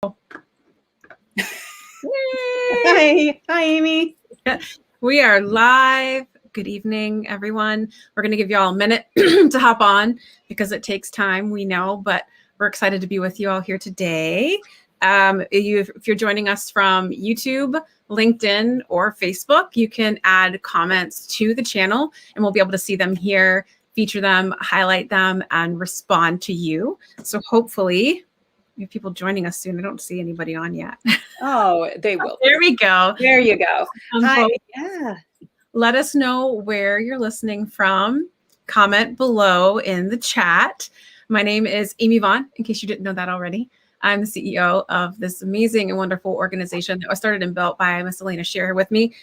Hi, Amy. We are live. Good evening, everyone. We're going to give you all a minute to hop on because it takes time, we know, but we're excited to be with you all here today. If you're joining us from YouTube, LinkedIn, or Facebook, you can add comments to the channel and we'll be able to see them here, feature them, highlight them, and respond to you. So hopefully we have people joining us soon. I don't see anybody on yet. Oh, they will. There we go. There you go. Hi. Folks, Yeah. let us know where you're listening from. Comment below in the chat. My name is Amy Vaughan, in case you didn't know that already. I'm the CEO of this amazing and wonderful organization that was started and built by Miss Alaina Shearer with me,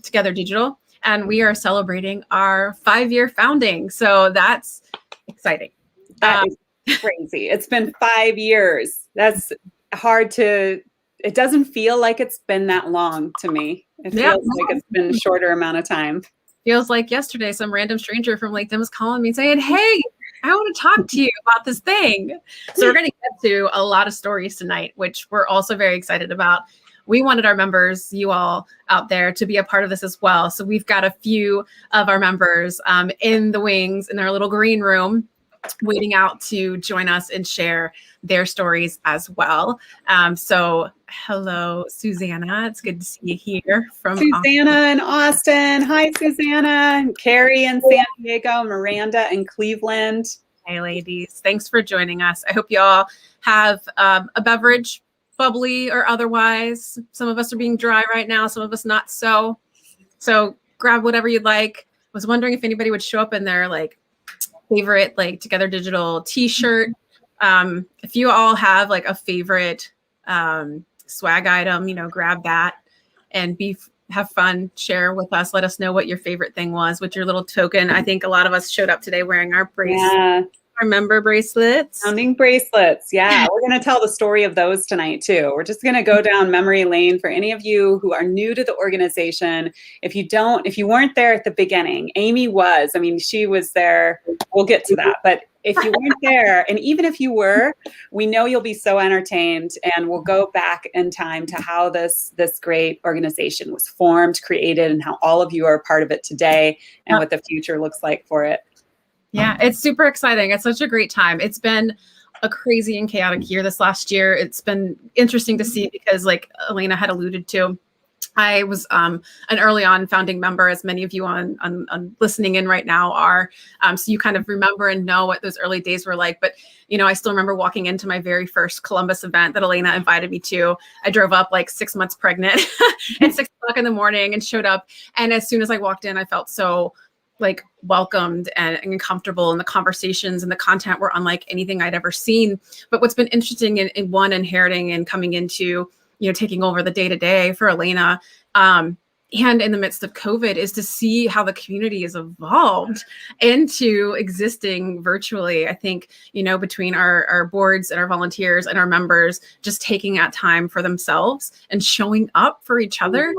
Together Digital. And we are celebrating our 5-year founding. So that's exciting. That is crazy. It's been 5 years. That's hard to, it doesn't feel like it's been that long to me. It feels like it's been a shorter amount of time. Feels like yesterday, some random stranger from LinkedIn was calling me saying, hey, I want to talk to you about this thing. So we're going to get to a lot of stories tonight, which we're also very excited about. We wanted our members, you all out there, to be a part of this as well. So we've got a few of our members in the wings in our little green room, waiting out to join us and share their stories as well. So hello, Susanna. It's good to see you here from Susanna in Austin. Hi, Susanna. And Carrie in San Diego, Miranda in Cleveland. Hey, ladies. Thanks for joining us. I hope you all have a beverage, bubbly or otherwise. Some of us are being dry right now. Some of us not so. So grab whatever you'd like. I was wondering if anybody would show up in their favorite Together Digital t-shirt. If you all have a favorite swag item, grab that and have fun, share with us. Let us know what your favorite thing was with your little token. I think a lot of us showed up today wearing our bracelets. Our member bracelets. Founding bracelets. Yeah, we're going to tell the story of those tonight too. We're just going to go down memory lane for any of you who are new to the organization. If you weren't there at the beginning, Amy was. I mean, she was there. We'll get to that. But if you weren't there, and even if you were, we know you'll be so entertained, and we'll go back in time to how this great organization was formed, created, and how all of you are a part of it today and what the future looks like for it. Yeah, it's super exciting. It's such a great time. It's been a crazy and chaotic year this last year. It's been interesting to see because, like Alaina had alluded to, I was an early on founding member, as many of you on listening in right now are. So you kind of remember and know what those early days were like. But, I still remember walking into my very first Columbus event that Alaina invited me to. I drove up 6 months pregnant at 6 o'clock in the morning and showed up. And as soon as I walked in, I felt so welcomed and comfortable, and the conversations and the content were unlike anything I'd ever seen. But what's been interesting in one inheriting and coming into, taking over the day-to-day for Alaina, and in the midst of COVID, is to see how the community has evolved into existing virtually. I think, between our boards and our volunteers and our members just taking that time for themselves and showing up for each other,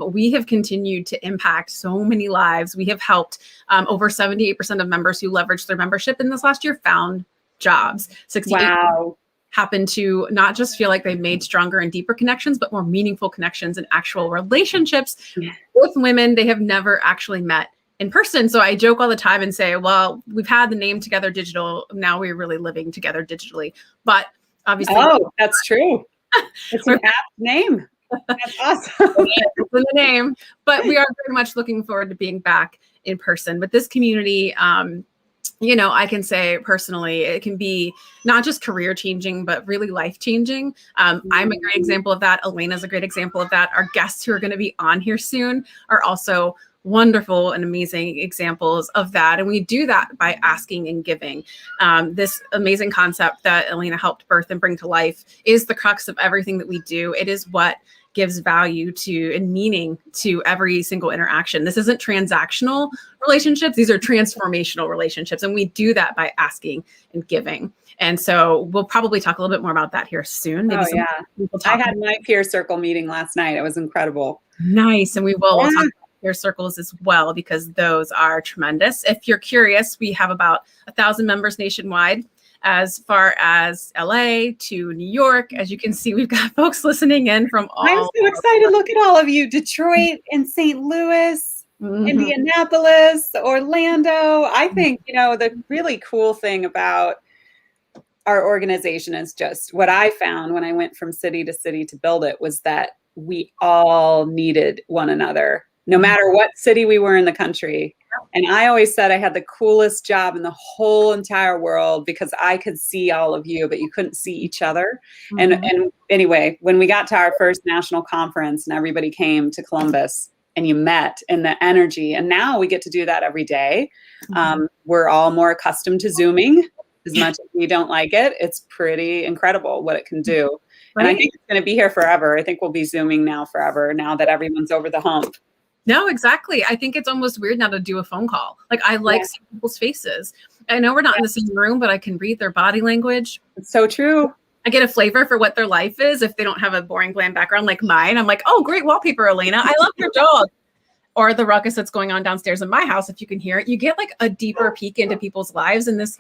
we have continued to impact so many lives. We have helped over 78% of members who leveraged their membership in this last year found jobs. 68% happen to not just feel like they made stronger and deeper connections, but more meaningful connections and actual relationships with women they have never actually met in person. So I joke all the time and say, well, we've had the name Together Digital. Now we're really living together digitally. But obviously— Oh, that's true. It's an apt name. That's awesome. It's in the name. But we are very much looking forward to being back in person. But this community, I can say personally, it can be not just career changing, but really life changing. I'm a great example of that. Alaina's a great example of that. Our guests who are going to be on here soon are also wonderful and amazing examples of that. And we do that by asking and giving. This amazing concept that Alaina helped birth and bring to life is the crux of everything that we do. It is what gives value to and meaning to every single interaction. This isn't transactional relationships. These are transformational relationships. And we do that by asking and giving. And so we'll probably talk a little bit more about that here soon. Maybe I had my peer circle meeting last night. It was incredible. Nice. And we'll talk about peer circles as well, because those are tremendous. If you're curious, we have about 1,000 members nationwide. as far as LA to New York. As you can see, we've got folks listening in from all. I'm so excited. Look at all of you. Detroit and St. Louis, Mhm. Indianapolis, Orlando. I think, the really cool thing about our organization is just what I found when I went from city to city to build it was that we all needed one another, no matter what city we were in the country. And I always said I had the coolest job in the whole entire world because I could see all of you, but you couldn't see each other. And anyway, when we got to our first national conference and everybody came to Columbus and you met and the energy, and now we get to do that every day. We're all more accustomed to Zooming. As much as we don't like it, it's pretty incredible what it can do. Right. And I think it's going to be here forever. I think we'll be Zooming now forever, now that everyone's over the hump. No, exactly. I think it's almost weird now to do a phone call. Like I like seeing people's faces. I know we're not in the same room, but I can read their body language. It's so true. I get a flavor for what their life is. If they don't have a boring bland background like mine, I'm like, oh, great wallpaper, Alaina. I love your dog. Or the ruckus that's going on downstairs in my house. If you can hear it, you get like a deeper peek into people's lives, and this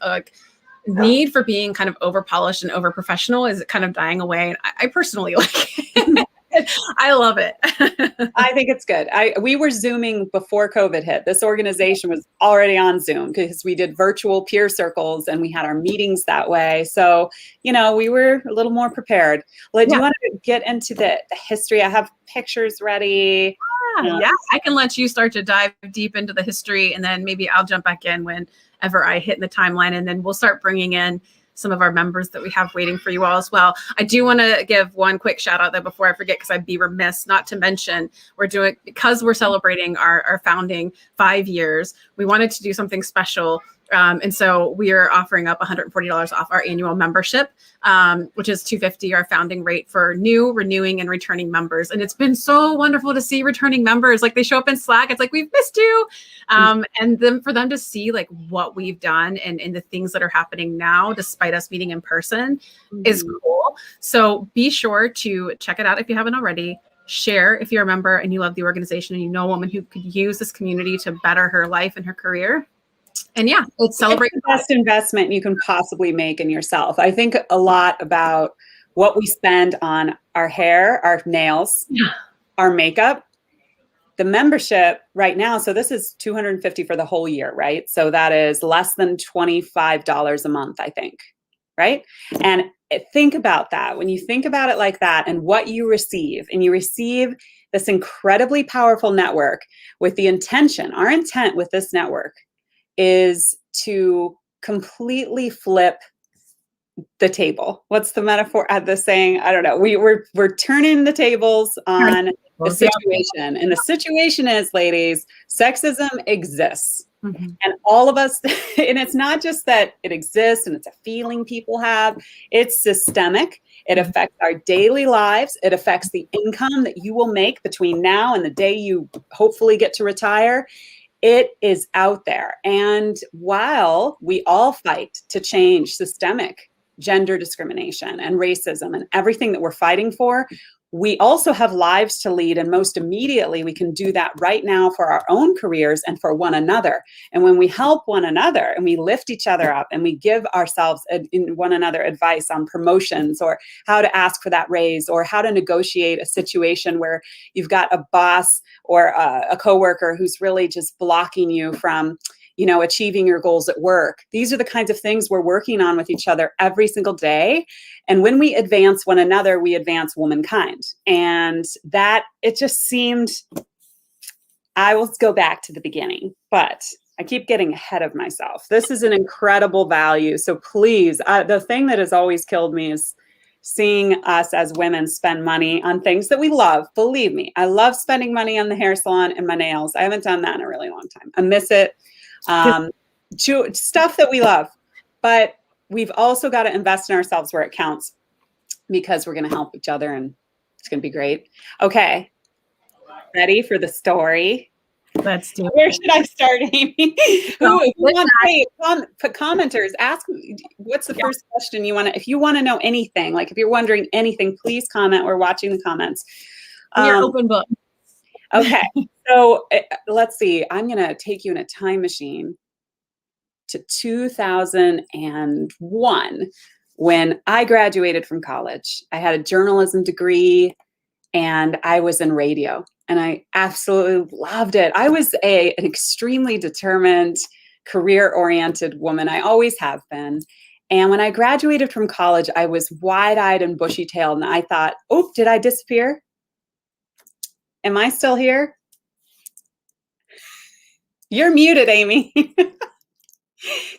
need for being kind of over polished and over professional is kind of dying away. And I personally like it. I love it. I think it's good. We were Zooming before COVID hit. This organization was already on Zoom because we did virtual peer circles and we had our meetings that way. So, we were a little more prepared. Do you want to get into the history? I have pictures ready. Yeah, I can let you start to dive deep into the history, and then maybe I'll jump back in whenever I hit in the timeline, and then we'll start bringing in some of our members that we have waiting for you all as well. I do want to give one quick shout out though before I forget, because I'd be remiss not to mention because we're celebrating our founding 5 years, we wanted to do something special. And so we are offering up $140 off our annual membership, which is $250, our founding rate for new, renewing, and returning members. And it's been so wonderful to see returning members. Like they show up in Slack. It's like, we've missed you. And then for them to see like what we've done and the things that are happening now, despite us meeting in person, is cool. So be sure to check it out if you haven't already. Share if you're a member and you love the organization and you know a woman who could use this community to better her life and her career. And it's celebrate the best investment you can possibly make in yourself. I think a lot about what we spend on our hair, our nails, our makeup, the membership right now. So this is $250 for the whole year, right? So that is less than $25 a month, I think, right? And think about that. When you think about it like that and what you receive, and you receive this incredibly powerful network with the intention, our intent with this network is to completely flip the table. What's the metaphor? The saying? I don't know. We're turning the tables on the situation, and the situation is, ladies, sexism exists, and all of us. And it's not just that it exists and it's a feeling people have. It's systemic. It affects our daily lives. It affects the income that you will make between now and the day you hopefully get to retire. It is out there. And while we all fight to change systemic gender discrimination and racism and everything that we're fighting for, we also have lives to lead. And most immediately, we can do that right now for our own careers and for one another. And when we help one another and we lift each other up and we give ourselves one another advice on promotions or how to ask for that raise or how to negotiate a situation where you've got a boss or a coworker who's really just blocking you from achieving your goals at work. These are the kinds of things we're working on with each other every single day. And when we advance one another, we advance womankind. And that, it just seemed, I will go back to the beginning, but I keep getting ahead of myself. This is an incredible value. So please, the thing that has always killed me is seeing us as women spend money on things that we love. Believe me, I love spending money on the hair salon and my nails. I haven't done that in a really long time. I miss it. Stuff that we love, but we've also got to invest in ourselves where it counts, because we're going to help each other and it's going to be great. Okay. Ready for the story? Let's do it. Where should I start, Amy? Commenters, ask what's the first question you want to, if you want to know anything, like if you're wondering anything, please comment. We're watching the comments. You're open book. Okay. So let's see. I'm going to take you in a time machine to 2001 when I graduated from college. I had a journalism degree and I was in radio and I absolutely loved it. I was an extremely determined, career-oriented woman. I always have been. And when I graduated from college, I was wide-eyed and bushy-tailed, and I thought, oh, did I disappear? Am I still here? You're muted, Amy.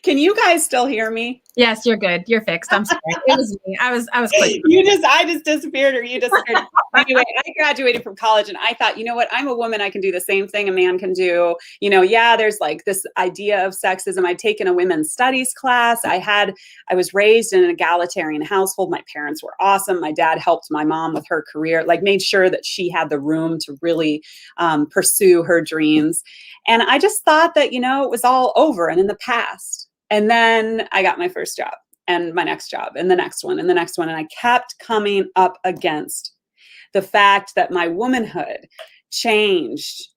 Can you guys still hear me? Yes, you're good. You're fixed. I'm sorry. It was me. I was clicking. I just disappeared, or you disappeared. Anyway, I graduated from college and I thought, you know what? I'm a woman. I can do the same thing a man can do. Yeah, there's like this idea of sexism. I'd taken a women's studies class. I was raised in an egalitarian household. My parents were awesome. My dad helped my mom with her career, like made sure that she had the room to really pursue her dreams. And I just thought that, it was all over and in the past. And then I got my first job and my next job and the next one and the next one. And I kept coming up against the fact that my womanhood changed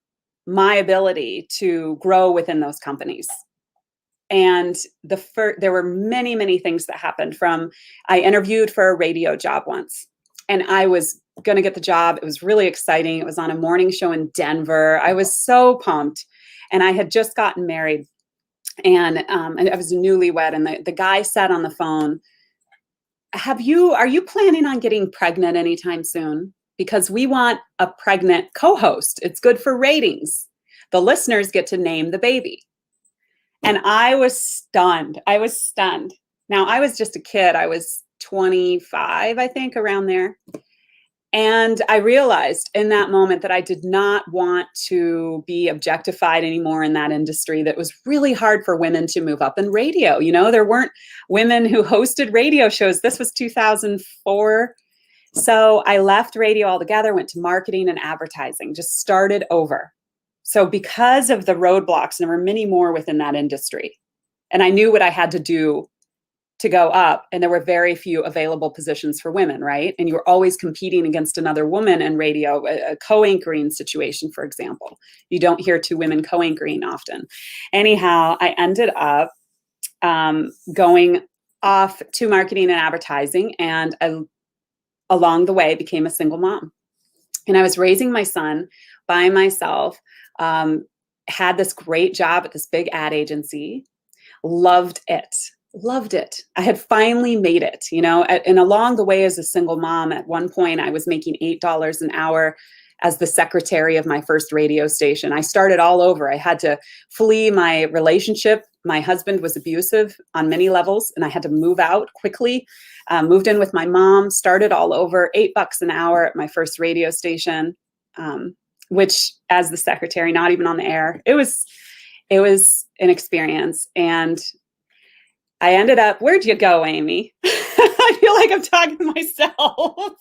my ability to grow within those companies. And there were many, many things that happened. I interviewed for a radio job once and I was going to get the job. It was really exciting. It was on a morning show in Denver. I was so pumped. And I had just gotten married. And I was a newlywed, and the guy said on the phone, are you planning on getting pregnant anytime soon? Because we want a pregnant co-host. It's good for ratings. The listeners get to name the baby. And I was stunned. Now, I was just a kid. I was 25, I think, around there. And I realized in that moment that I did not want to be objectified anymore in that industry. That was really hard for women to move up in radio. There weren't women who hosted radio shows. This was 2004. So I left radio altogether, went to marketing and advertising, just started over. So because of the roadblocks, and there were many more within that industry, and I knew what I had to do to go up, and there were very few available positions for women, right? And you were always competing against another woman in radio, a co-anchoring situation, for example. You don't hear two women co-anchoring often. Anyhow, I ended up going off to marketing and advertising, and along the way became a single mom. And I was raising my son by myself, had this great job at this big ad agency, loved it. I had finally made it, and along the way as a single mom, at one point I was making $8 an hour as the secretary of my first radio station. I started all over. I had to flee my relationship. My husband was abusive on many levels, and I had to move out quickly, moved in with my mom, started all over, $8 an hour at my first radio station, which as the secretary, not even on the air, it was an experience. And I ended up, where'd you go, Amy? I feel like I'm talking to myself.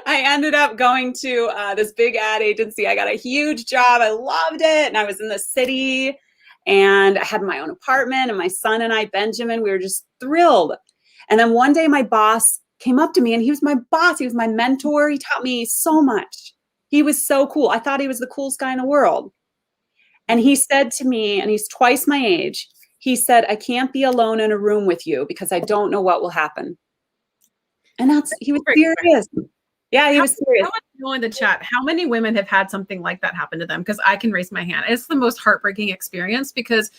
I ended up going to this big ad agency. I got a huge job. I loved it. And I was in the city and I had my own apartment, and my son and I, Benjamin, we were just thrilled. And then one day my boss came up to me, and he was my boss. He was my mentor. He taught me so much. He was so cool. I thought he was the coolest guy in the world. And he said to me, and he's twice my age, he said, I can't be alone in a room with you because I don't know what will happen. And he was serious. Yeah, he was serious. I want to know in the chat, how many women have had something like that happen to them? Because I can raise my hand. It's the most heartbreaking experience, because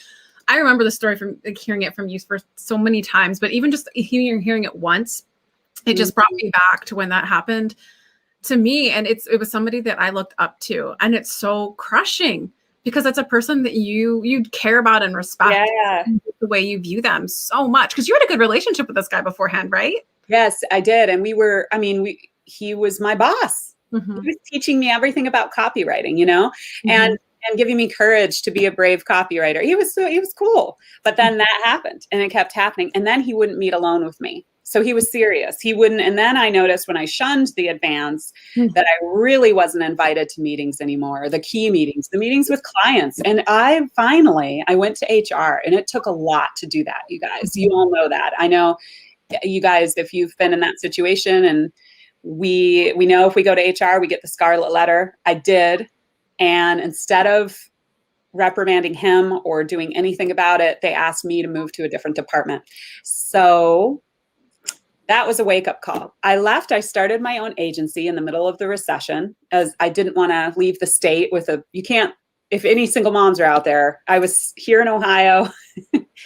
I remember the story from hearing it from you for so many times, but even just hearing it once, it just brought me back to when that happened to me. And it was somebody that I looked up to, and it's so crushing. Because it's a person that you care about and respect, the way you view them so much. Because you had a good relationship with this guy beforehand, right? Yes, I did. And he was my boss. Mm-hmm. He was teaching me everything about copywriting, mm-hmm. and giving me courage to be a brave copywriter. He was cool. But then that happened, and it kept happening. And then he wouldn't meet alone with me. So he was serious. He wouldn't. And then I noticed when I shunned the advance that I really wasn't invited to meetings anymore, the key meetings, the meetings with clients. And I went to HR, and it took a lot to do that, you guys. You all know that. I know you guys, if you've been in that situation, and we know if we go to HR, we get the scarlet letter. I did. And instead of reprimanding him or doing anything about it. They asked me to move to a different department. So that was a wake-up call. I left. I started my own agency in the middle of the recession, as I didn't want to leave the state with you can't, if any single moms are out there, I was here in Ohio.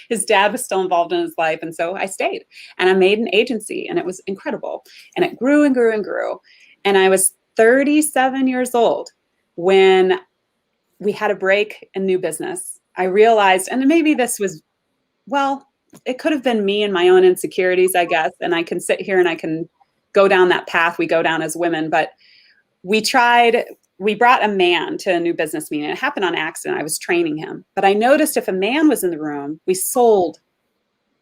His dad was still involved in his life. And so I stayed and I made an agency, and it was incredible. And it grew and grew and grew. And I was 37 years old when we had a break in new business. I realized, and maybe this was, well, it could have been me and my own insecurities, I guess. And I can sit here and I can go down that path we go down as women. But we brought a man to a new business meeting. It happened on accident. I was training him. But I noticed if a man was in the room, we sold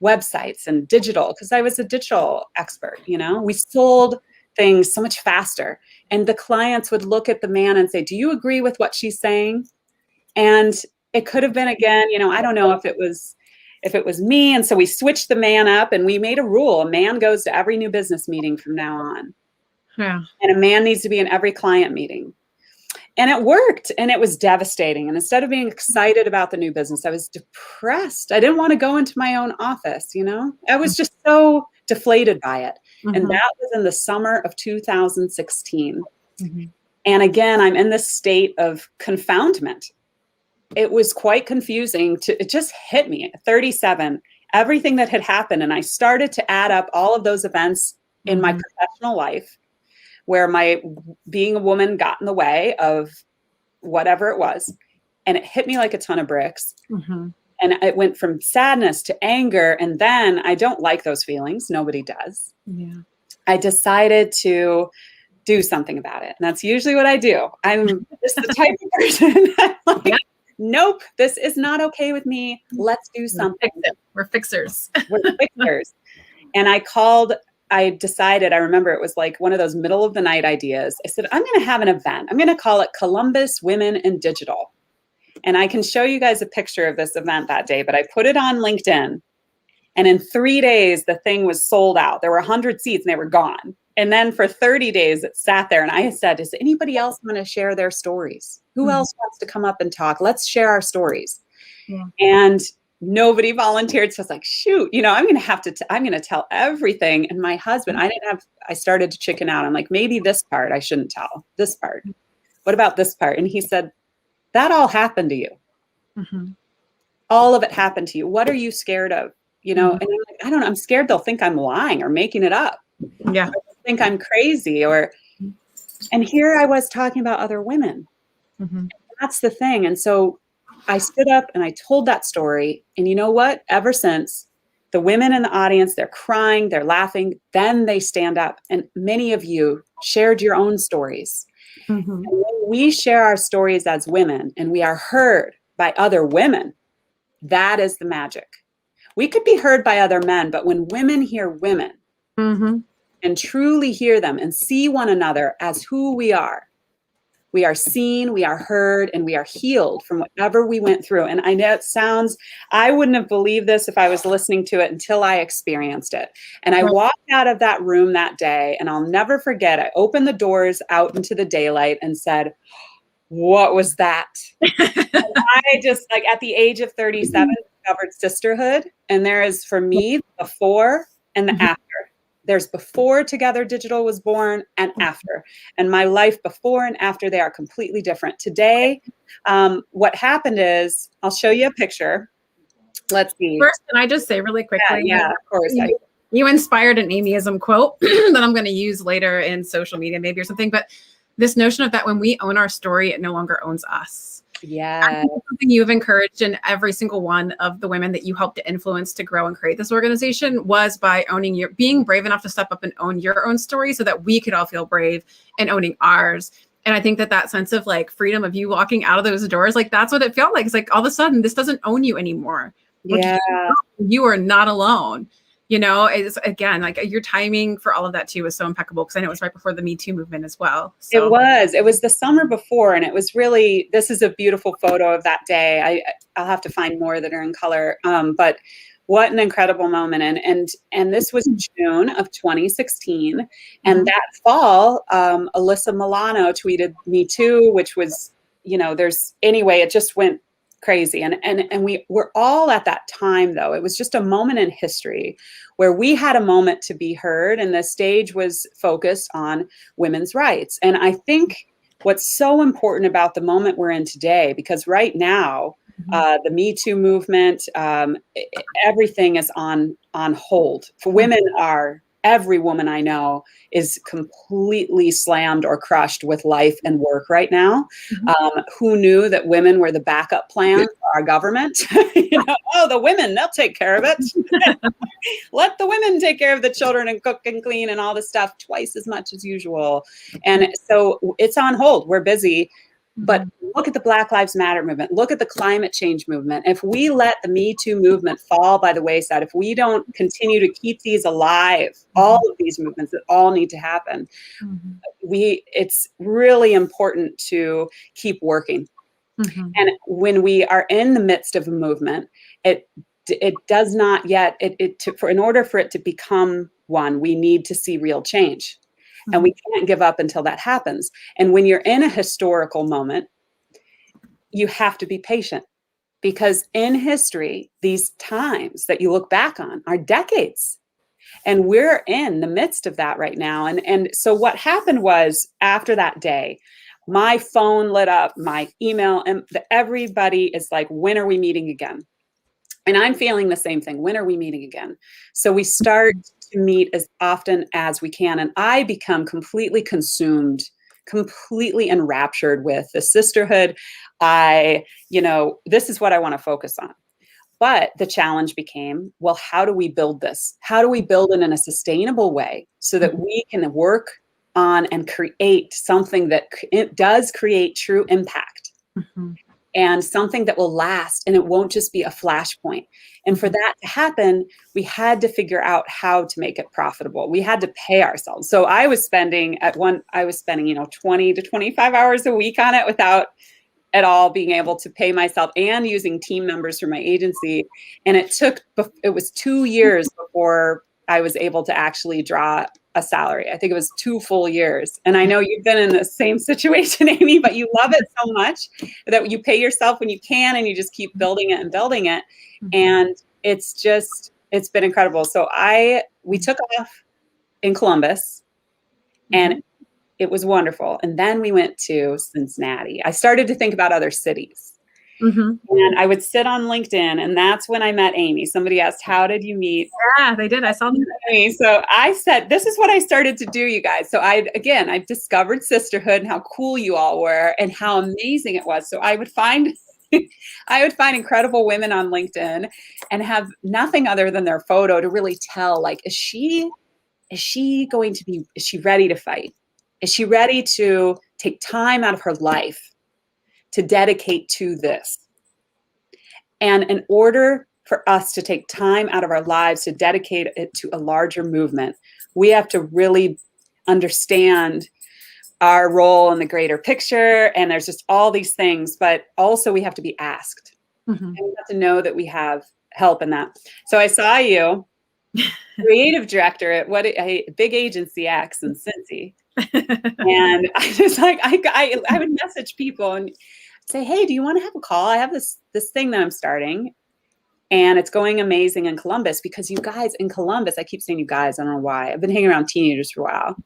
websites and digital, because I was a digital expert, we sold things so much faster. And the clients would look at the man and say, do you agree with what she's saying? And it could have been, again, I don't know if it was me. And so we switched the man up and we made a rule. A man goes to every new business meeting from now on. Yeah. And a man needs to be in every client meeting. And it worked. And it was devastating. And instead of being excited about the new business, I was depressed. I didn't want to go into my own office. I was just so deflated by it. Mm-hmm. And that was in the summer of 2016. Mm-hmm. And again, I'm in this state of confoundment. It was quite confusing. It just hit me at 37, everything that had happened. And I started to add up all of those events in my professional life where my being a woman got in the way of whatever it was. And it hit me like a ton of bricks. Mm-hmm. And it went from sadness to anger. And then I don't like those feelings. Nobody does. Yeah. I decided to do something about it. And that's usually what I do. I'm just the type of person that nope, this is not okay with me. Let's do something. We're fixers. We're fixers. And I decided, I remember it was like one of those middle of the night ideas. I said, I'm going to have an event. I'm going to call it Columbus Women in Digital. And I can show you guys a picture of this event that day, but I put it on LinkedIn. And in 3 days, the thing was sold out. There were 100 seats and they were gone. And then for 30 days, it sat there. And I said, does anybody else want to share their stories? Who else wants to come up and talk? Let's share our stories. Yeah. And nobody volunteered. So I was like, shoot, I'm going to tell everything. And my husband, I started to chicken out. I'm like, maybe this part I shouldn't tell. This part. What about this part? And he said, that all happened to you. Mm-hmm. All of it happened to you. What are you scared of? And I'm like, I don't know. I'm scared they'll think I'm lying or making it up. Yeah. Or think I'm crazy and here I was talking about other women. Mm-hmm. That's the thing. And so I stood up and I told that story. And you know what? Ever since, the women in the audience, they're crying, they're laughing, then they stand up. And many of you shared your own stories. Mm-hmm. And when we share our stories as women and we are heard by other women, that is the magic. We could be heard by other men, but when women hear women, and truly hear them and see one another as who we are seen, we are heard, and we are healed from whatever we went through. And I know I wouldn't have believed this if I was listening to it until I experienced it. And I walked out of that room that day, and I'll never forget, I opened the doors out into the daylight and said, what was that? And I just, like, at the age of 37, discovered sisterhood. And there is, for me, the before and the after. There's before Together Digital was born and after. And my life before and after, they are completely different. Today, what happened is, I'll show you a picture. Let's see. First, can I just say really quickly? Yeah, of course. You inspired an Amyism quote that I'm going to use later in social media, maybe, or something. But this notion of that when we own our story, it no longer owns us. Yeah. Something you've encouraged in every single one of the women that you helped to influence to grow and create this organization was by being brave enough to step up and own your own story so that we could all feel brave in owning ours. And I think that sense of like freedom of you walking out of those doors, like that's what it felt like. It's like all of a sudden this doesn't own you anymore. Yeah. You are not alone. It's again, like your timing for all of that too was so impeccable because I know it was right before the Me Too movement as well. So. It was the summer before. And it was really, this is a beautiful photo of that day. I'll have to find more that are in color. But what an incredible moment. And this was June of 2016. And that fall, Alyssa Milano tweeted Me Too, which was, it just went crazy. And we were all at that time, though. It was just a moment in history where we had a moment to be heard, and the stage was focused on women's rights. And I think what's so important about the moment we're in today, because right now, the Me Too movement, everything is on hold. For women every woman I know is completely slammed or crushed with life and work right now. Who knew that women were the backup plan for our government? Oh, the women, they'll take care of it. Let the women take care of the children and cook and clean and all this stuff twice as much as usual. And so it's on hold. We're busy. But look at the Black Lives Matter movement. Look at the climate change movement. If we let the Me Too movement fall by the wayside, if we don't continue to keep these alive, all of these movements that all need to happen, it's really important to keep working. And when we are in the midst of a movement, it does not yet, in order for it to become one, we need to see real change. And we can't give up until that happens. And when you're in a historical moment, you have to be patient, because in history, these times that you look back on are decades. And we're in the midst of that right now. And so what happened was, after that day, my phone lit up, my email, and everybody is like, when are we meeting again? And I'm feeling the same thing. When are we meeting again? So we start to meet as often as we can. And I become completely consumed, completely enraptured with the sisterhood. This is what I want to focus on. But the challenge became, well, how do we build this? How do we build it in a sustainable way so that we can work on and create something that it does create true impact? And something that will last, and it won't just be a flashpoint. And for that to happen, we had to figure out how to make it profitable. We had to pay ourselves. So I was spending 20 to 25 hours a week on it without at all being able to pay myself, and using team members from my agency. And it was 2 years before I was able to actually draw a salary. I think it was 2 full years. And I know you've been in the same situation, Amy, but you love it so much that you pay yourself when you can, and you just keep building it and building it. And it's been incredible. So we took off in Columbus, and it was wonderful. And then we went to Cincinnati. I started to think about other cities. And I would sit on LinkedIn, and that's when I met Amy. Somebody asked, how did you meet? Yeah, they did. I saw them. So I said, this is what I started to do, you guys. So I discovered sisterhood and how cool you all were and how amazing it was. So I would find incredible women on LinkedIn and have nothing other than their photo to really tell, like, is she ready to fight? Is she ready to take time out of her life to dedicate to this? And in order for us to take time out of our lives to dedicate it to a larger movement, we have to really understand our role in the greater picture. And there's just all these things, but also we have to be asked. And we have to know that we have help in that. So I saw you, creative director at a big agency, X in Cincy. And I just I would message people and say, hey, do you want to have a call? I have this thing that I'm starting, and it's going amazing in Columbus, because you guys in Columbus, I keep saying you guys, I don't know why. I've been hanging around teenagers for a while.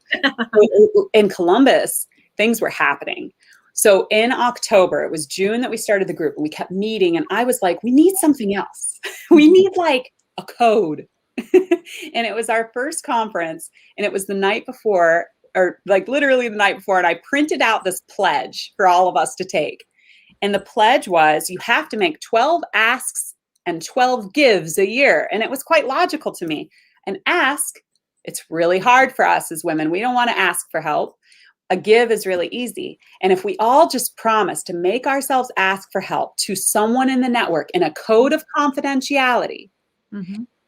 In Columbus, things were happening. So in October, it was June that we started the group, and we kept meeting, and I was like, we need something else. We need like a code. And it was our first conference, and it was the night before, or like literally the night before, and I printed out this pledge for all of us to take. And the pledge was, you have to make 12 asks and 12 gives a year. And it was quite logical to me. An ask, it's really hard for us as women. We don't want to ask for help. A give is really easy. And if we all just promise to make ourselves ask for help to someone in the network in a code of confidentiality,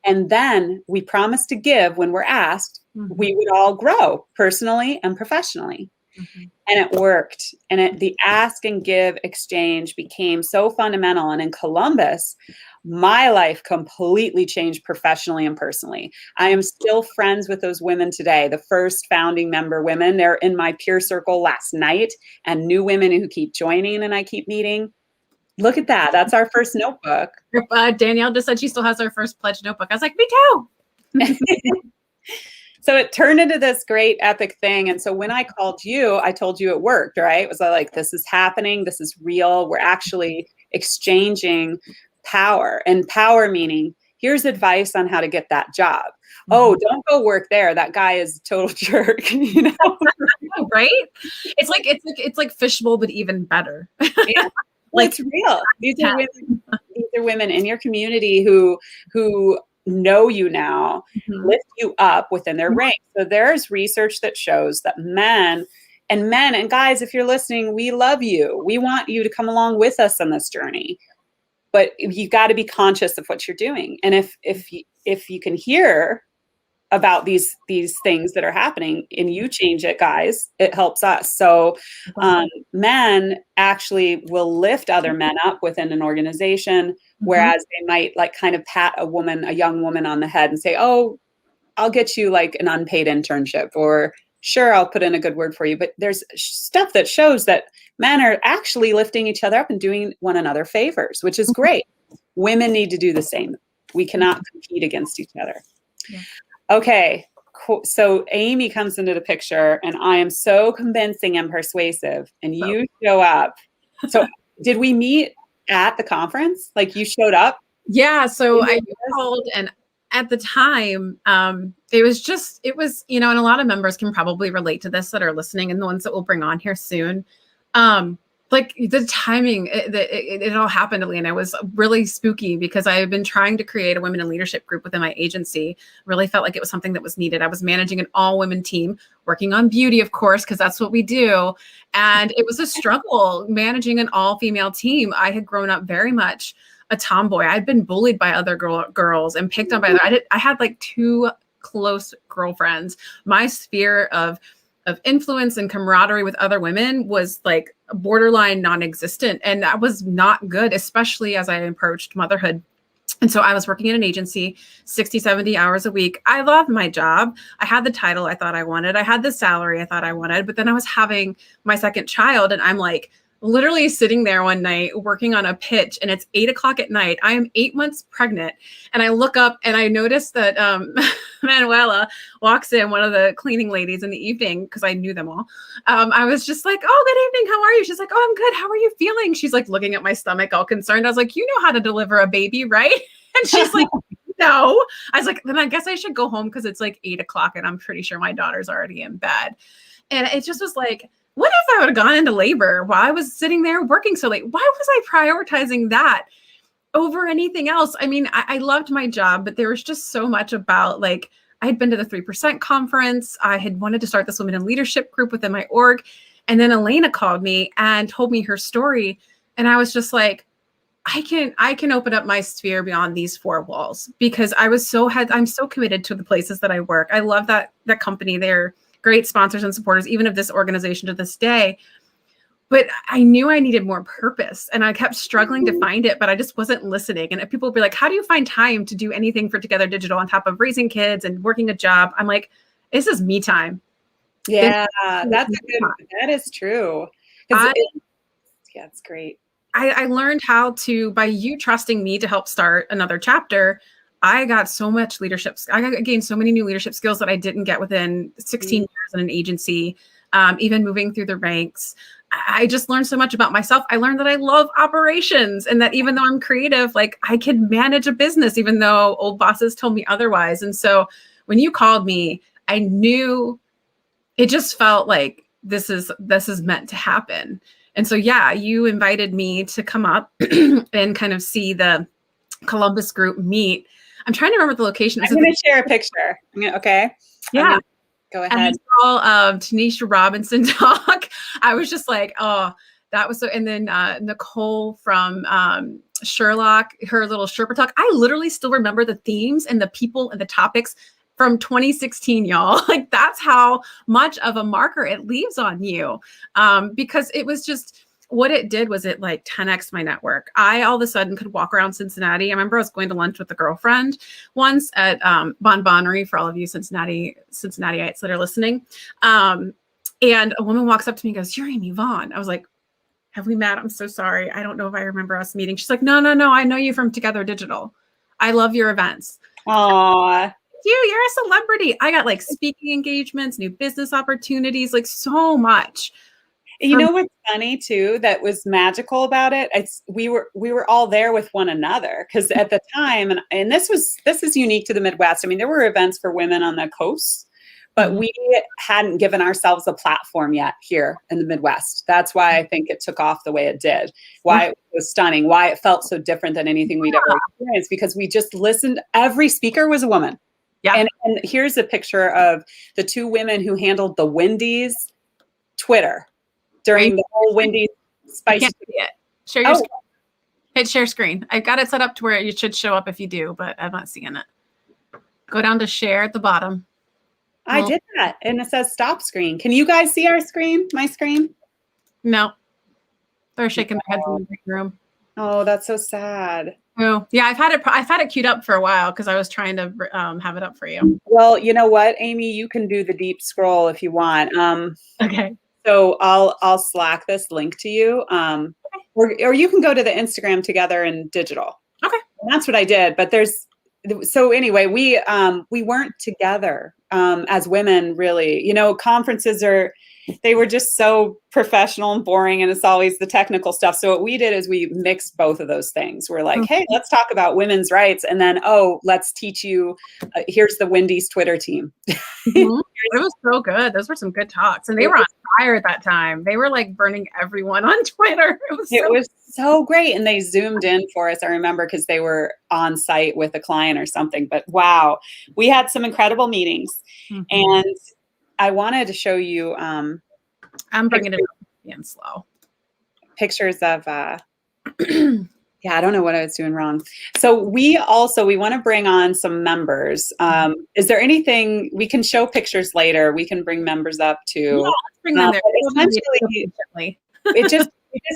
and then we promise to give when we're asked, we would all grow personally and professionally. And it worked. And the ask and give exchange became so fundamental. And in Columbus, my life completely changed professionally and personally. I am still friends with those women today, the first founding member women. They're in my peer circle last night, and new women who keep joining and I keep meeting. Look at that. That's our first notebook. Danielle just said she still has her first pledge notebook. I was like, me too. So it turned into this great epic thing. And so when I called you, I told you it worked, right? It was like, this is happening. This is real. We're actually exchanging power, and power meaning here's advice on how to get that job. Oh, don't go work there. That guy is a total jerk, you know? Right? It's like fishbowl, but even better. Yeah. Well, it's real. These are women in your community who know you now, lift you up within their ranks. So there's research that shows that men and guys, if you're listening, we love you. We want you to come along with us on this journey. But you've got to be conscious of what you're doing. And if you can hear about these things that are happening and you change it, guys, it helps us. So men actually will lift other men up within an organization, whereas they might like kind of pat a young woman on the head and say, oh, I'll get you like an unpaid internship, or sure, I'll put in a good word for you. But there's stuff that shows that men are actually lifting each other up and doing one another favors, which is great. Women need to do the same. We cannot compete against each other. Yeah. Okay, cool. So Amy comes into the picture, and I am so convincing and persuasive, and you show up. So did we meet at the conference? Like you showed up? Yeah, so I called, and at the time, it was, you know, and a lot of members can probably relate to this that are listening, and the ones that we'll bring on here soon. Like the timing, it all happened, Alaina, was really spooky because I had been trying to create a women in leadership group within my agency. Really felt like it was something that was needed. I was managing an all-women team, working on beauty, of course, because that's what we do. And it was a struggle managing an all-female team. I had grown up very much a tomboy. I'd been bullied by other girls and picked on by other. I had like 2 close girlfriends. My sphere of influence and camaraderie with other women was like borderline non-existent. And that was not good, especially as I approached motherhood. And so I was working in an agency, 60, 70 hours a week. I loved my job. I had the title I thought I wanted. I had the salary I thought I wanted, but then I was having my second child, and I'm like literally sitting there one night working on a pitch, and it's 8:00 at night. I am 8 months pregnant. And I look up and I notice that Manuela walks in, one of the cleaning ladies in the evening, because I knew them all. I was just like, oh, good evening. How are you? She's like, oh, I'm good. How are you feeling? She's like looking at my stomach all concerned. I was like, you know how to deliver a baby, right? And she's like, no. I was like, then I guess I should go home because it's like 8:00 and I'm pretty sure my daughter's already in bed. And it just was like, what if I would have gone into labor while I was sitting there working so late? Why was I prioritizing that over anything else? I mean, I loved my job, but there was just so much about, like, I had been to the 3% conference. I had wanted to start this women in leadership group within my org. And then Alaina called me and told me her story. And I was just like, I can open up my sphere beyond these 4 walls, because I'm so committed to the places that I work. I love that company. They're great sponsors and supporters, even of this organization to this day. But I knew I needed more purpose, and I kept struggling to find it, but I just wasn't listening. And people would be like, how do you find time to do anything for Together Digital on top of raising kids and working a job? I'm like, this is me time. Yeah, that is true. It's great. I learned how to, by you trusting me to help start another chapter, I got so much leadership. I gained so many new leadership skills that I didn't get within 16 years in an agency, even moving through the ranks. I just learned so much about myself. I learned that I love operations, and that even though I'm creative, like, I can manage a business, even though old bosses told me otherwise. And so when you called me, I knew, it just felt like this is meant to happen. And so, yeah, you invited me to come up and kind of see the Columbus group meet. I'm trying to remember the location. I'm going to share a picture. Okay. Yeah. Go ahead. And Tanisha Robinson talk. I was just like, oh, that was so. And then Nicole from Sherlock, her little Sherpa talk. I literally still remember the themes and the people and the topics from 2016, y'all. Like, that's how much of a marker it leaves on you. Because it was just, what it did was it like 10x my network. I all of a sudden could walk around Cincinnati. I remember I was going to lunch with a girlfriend once at Bon Bonnery, for all of you Cincinnatiites that are listening. And a woman walks up to me and goes, "You're Amy Vaughan." I was like, have we met? I'm so sorry. I don't know if I remember us meeting. She's like, no, no, no. I know you from Together Digital. I love your events. Aw. You're a celebrity. I got like speaking engagements, new business opportunities, like so much. You know what's funny too, that was magical about it? We were all there with one another, because at the time, and this is unique to the Midwest. I mean, there were events for women on the coast, but we hadn't given ourselves a platform yet here in the Midwest. That's why I think it took off the way it did. Why it was stunning, why it felt so different than anything we'd ever experienced, because we just listened. Every speaker was a woman. Yeah. And here's a picture of the two women who handled the Wendy's Twitter during the whole Wendy's spice. I can't see it. Share your screen. Hit share screen. I've got it set up to where it should show up if you do, but I'm not seeing it. Go down to share at the bottom. I did that, and it says stop screen. Can you guys see our screen? My screen? No. They're shaking their heads in the big room. Oh, that's so sad. Oh, yeah, I've had it queued up for a while because I was trying to have it up for you. Well, you know what, Amy, you can do the deep scroll if you want. Okay. So I'll Slack this link to you, or you can go to the Instagram Together in Digital. Okay. And that's what I did. But so anyway, we weren't together as women, really. You know, conferences they were just so professional and boring, and it's always the technical stuff. So what we did is we mixed both of those things. We're like, hey, let's talk about women's rights, and then let's teach you. Here's the Wendy's Twitter team. It was so good. Those were some good talks, and they were on fire at that time. They were like burning everyone on Twitter. It was so great, and they zoomed in for us. I remember, because they were on site with a client or something. But wow, we had some incredible meetings, and I wanted to show you. I'm bringing it up again slow. Pictures of. Yeah, I don't know what I was doing wrong. So we want to bring on some members. Is there anything we can show pictures later? We can bring members up too. Yeah, let's bring them there. Essentially, it just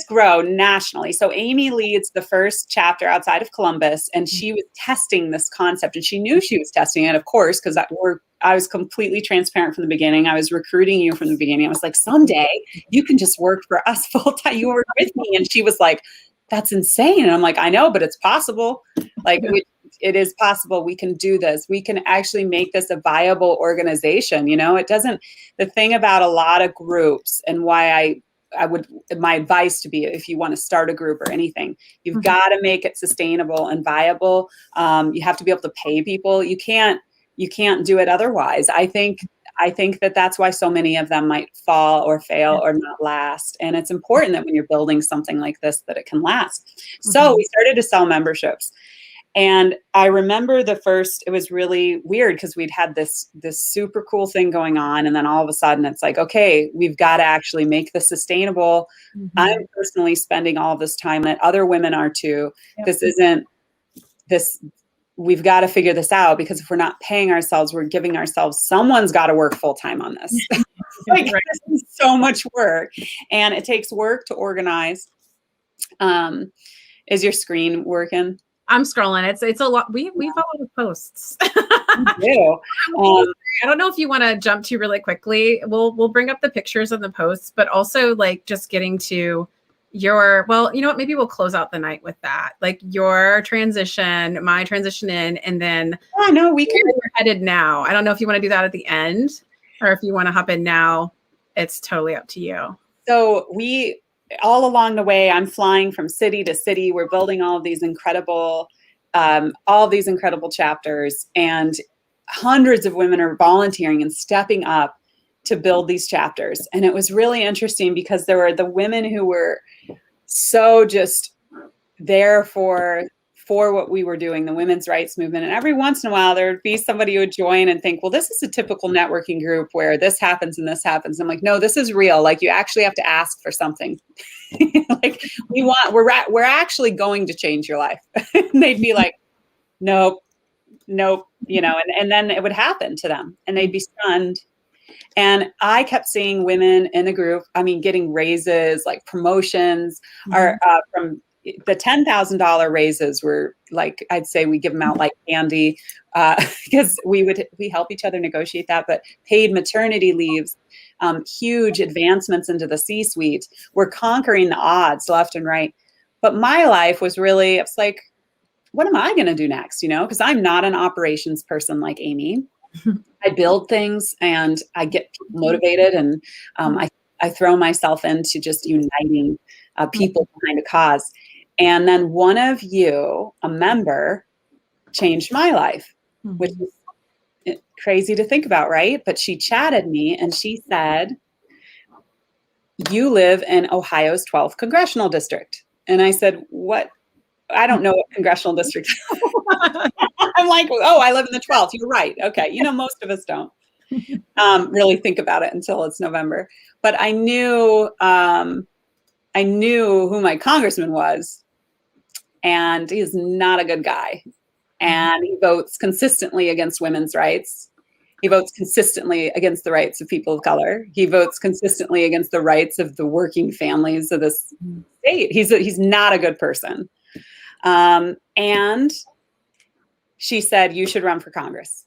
grow nationally. So Amy leads the first chapter outside of Columbus, and she was testing this concept, and she knew she was testing it, of course, because I was completely transparent from the beginning. I was recruiting you from the beginning. I was like, someday you can just work for us full time. You work with me. And she was like, that's insane. And I'm like, I know, but it's possible. Like, it is possible. We can do this. We can actually make this a viable organization. You know, the thing about a lot of groups, and why my advice to be, if you want to start a group or anything, you've got to make it sustainable and viable. You have to be able to pay people. You can't do it otherwise. I think that's why so many of them might fall or fail or not last. And it's important that when you're building something like this, that it can last. So we started to sell memberships. And I remember it was really weird, because we'd had this super cool thing going on. And then all of a sudden it's like, okay, we've got to actually make this sustainable. I'm personally spending all this time, and other women are too. We've got to figure this out, because if we're not paying ourselves, we're giving ourselves, someone's got to work full time on this. This is so much work, and it takes work to organize. Is your screen working? I'm scrolling. It's a lot. We have a lot of posts. Yeah. I don't know if you want to jump to really quickly. We'll bring up the pictures and the posts, but also like just getting to you know what, maybe we'll close out the night with that. Like your transition, my transition in, and then we can. Where you're headed now. I don't know if you want to do that at the end, or if you want to hop in now. It's totally up to you. So all along the way, I'm flying from city to city. We're building all of these incredible chapters, and hundreds of women are volunteering and stepping up to build these chapters. And it was really interesting, because there were the women who were so just there for what we were doing, the women's rights movement. And every once in a while, there would be somebody who would join and think, well, this is a typical networking group where this happens and this happens. I'm like, no, this is real. Like, you actually have to ask for something. Like, we're actually going to change your life. And they'd be like, nope, you know, and then it would happen to them, and they'd be stunned. And I kept seeing women in the group, getting raises, like promotions, or from the $10,000 raises were like, I'd say we give them out like candy, because we help each other negotiate that, but paid maternity leaves, huge advancements into the C-suite. We're conquering the odds left and right. But my life was really, it's like, what am I going to do next? Because I'm not an operations person like Amy. I build things and I get motivated, and I throw myself into just uniting people behind a cause. And then one of you, a member, changed my life, which is crazy to think about, right? But she chatted me and she said, "You live in Ohio's 12th congressional district." And I said, "What? I don't know what congressional district." I'm like, "Oh, I live in the 12th. You're right. Okay." Most of us don't really think about it until it's November. But I knew who my congressman was, and he's not a good guy. And he votes consistently against women's rights. He votes consistently against the rights of people of color. He votes consistently against the rights of the working families of this state. He's not a good person. And she said, "You should run for Congress."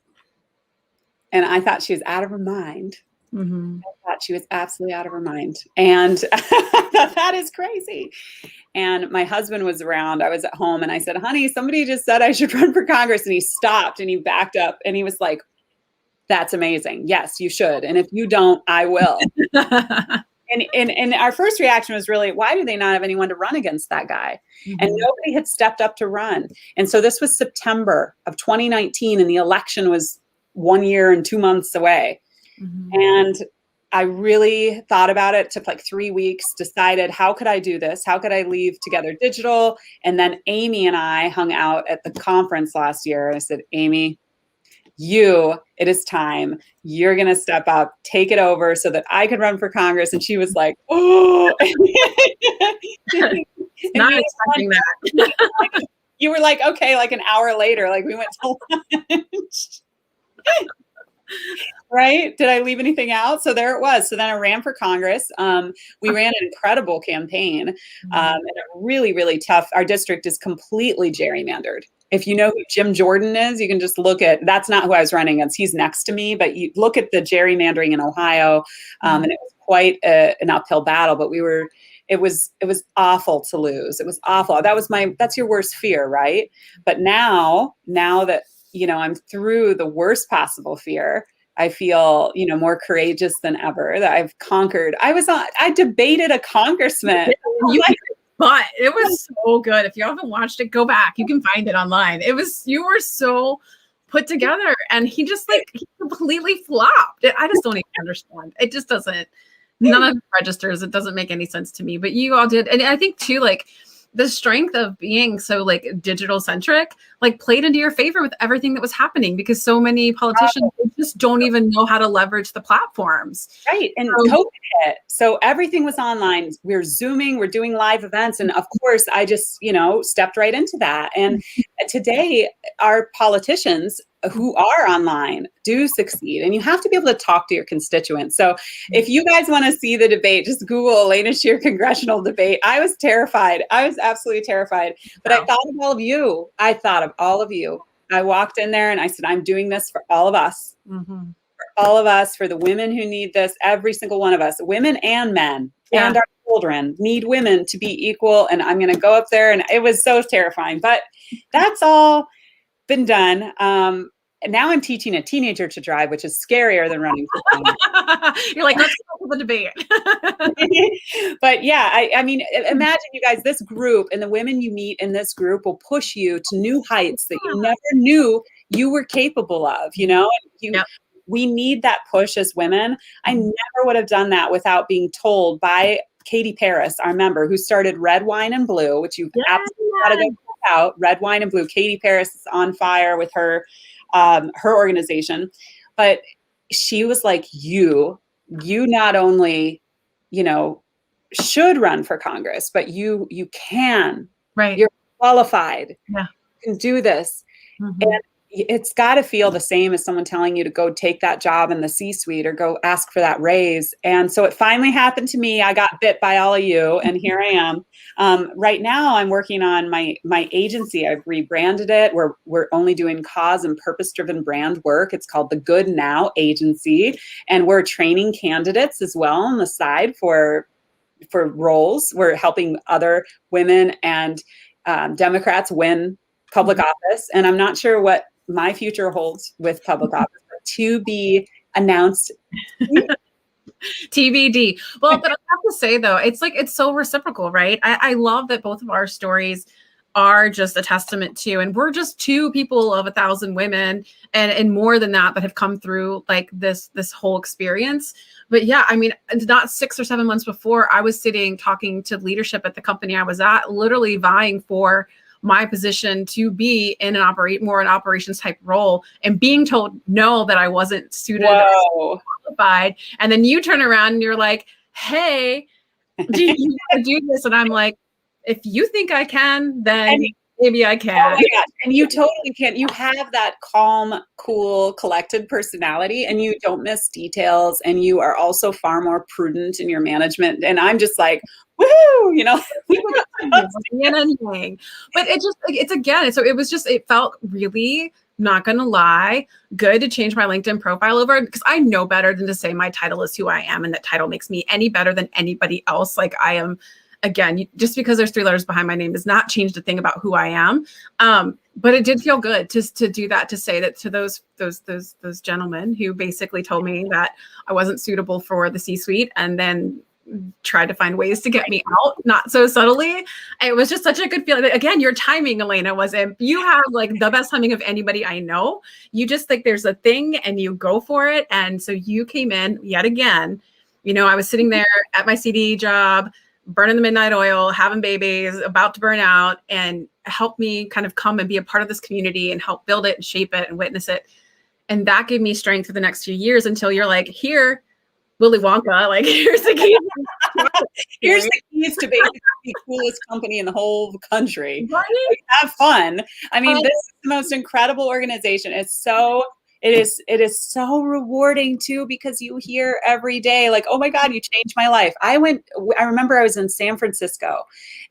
And I thought she was out of her mind. I thought she was absolutely out of her mind. And I thought, that is crazy. And my husband was around. I was at home and I said, "Honey, somebody just said I should run for Congress." And he stopped and he backed up and he was like, "That's amazing. Yes, you should. And if you don't, I will." And our first reaction was really, why do they not have anyone to run against that guy? And nobody had stepped up to run. And so this was September of 2019 and the election was 1 year and 2 months away. And I really thought about it, took like 3 weeks, decided, how could I do this? How could I leave Together Digital? And then Amy and I hung out at the conference last year. And I said, "Amy, it is time. You're going to step up, take it over so that I could run for Congress." And she was like, "Oh." Not expecting that. You were like, "Okay," like an hour later, like we went to lunch. Right? Did I leave anything out? So there it was. So then I ran for Congress. We ran an incredible campaign, and a really, really tough. Our district is completely gerrymandered. If you know who Jim Jordan is, you can just look at, that's not who I was running against. He's next to me, but you look at the gerrymandering in Ohio, and it was quite an uphill battle, but it was awful to lose. It was awful. That's your worst fear, right? But now that, I'm through the worst possible fear, I feel, more courageous than ever, that I've conquered. I debated a congressman. But it was so good. If you haven't watched it, go back. You can find it online. You were so put together, and he he completely flopped. I just don't even understand. It just doesn't, none of it registers. It doesn't make any sense to me, but you all did. And I think too, the strength of being so digital centric, played into your favor with everything that was happening, because so many politicians just don't even know how to leverage the platforms. Right. And COVID hit. So everything was online. We're Zooming, we're doing live events. And of course, I just, stepped right into that. And today, our politicians who are online do succeed, and you have to be able to talk to your constituents. So if you guys want to see the debate, just Google Alaina Shearer congressional debate. I was terrified. I was absolutely terrified, but I thought of all of you. I walked in there and I said, "I'm doing this for all of us, for all of us, for the women who need this. Every single one of us, women and men, and our children need women to be equal." And I'm going to go up there, and it was so terrifying, but that's all been done. And now I'm teaching a teenager to drive, which is scarier than running for Congress. You're like, let's go to the debate. But yeah, I mean, imagine you guys, this group and the women you meet in this group will push you to new heights that you never knew you were capable of, We need that push as women. I never would have done that without being told by Katie Paris, our member, who started Red Wine and Blue, which you absolutely got to go check out. Red Wine and Blue. Katie Paris is on fire with her organization. But she was like, you not only, should run for Congress, but you can. Right. You're qualified. Yeah. You can do this. And it's got to feel the same as someone telling you to go take that job in the C-suite or go ask for that raise. And so it finally happened to me. I got bit by all of you, and here I am. Right now, I'm working on my agency. I've rebranded it. We're only doing cause and purpose-driven brand work. It's called the Good Now Agency, and we're training candidates as well on the side for roles. We're helping other women and Democrats win public office, and I'm not sure what my future holds with public office, but to be announced. TBD. Well, but I have to say though, it's so reciprocal, right? I love that both of our stories are just a testament to, and we're just two people of 1,000 women and more than that have come through like this whole experience. But yeah, I mean, not 6 or 7 months before, I was sitting talking to leadership at the company I was at, literally vying for my position to be in an operations type role, and being told no, that I wasn't suited or qualified. And then you turn around and you're like, hey, do you want to do this? And I'm like, if you think I can, then maybe I can. Oh my gosh. And you totally can. You have that calm, cool, collected personality, and you don't miss details, and you are also far more prudent in your management. And I'm just like, woohoo, you know. But it felt really, not gonna lie, good to change my LinkedIn profile over, because I know better than to say my title is who I am and that title makes me any better than anybody else. Like I am, again, just because there's 3 letters behind my name does not change the thing about who I am. But it did feel good to do that, to say that to those gentlemen who basically told me that I wasn't suitable for the C-suite and then tried to find ways to get me out, not so subtly. It was just such a good feeling. Again, your timing, Alaina, you have like the best timing of anybody I know. You just think there's a thing and you go for it. And so you came in yet again. You know, I was sitting there at my CD job, burning the midnight oil, having babies, about to burn out, and helped me kind of come and be a part of this community and help build it and shape it and witness it. And that gave me strength for the next few years until you're like, here, Willy Wonka, like here's the keys. Here's the keys to basically the coolest company in the whole country. Right? Like, have fun. I mean, this is the most incredible organization. It is so rewarding too, because you hear every day like, oh my God, you changed my life. I remember I was in San Francisco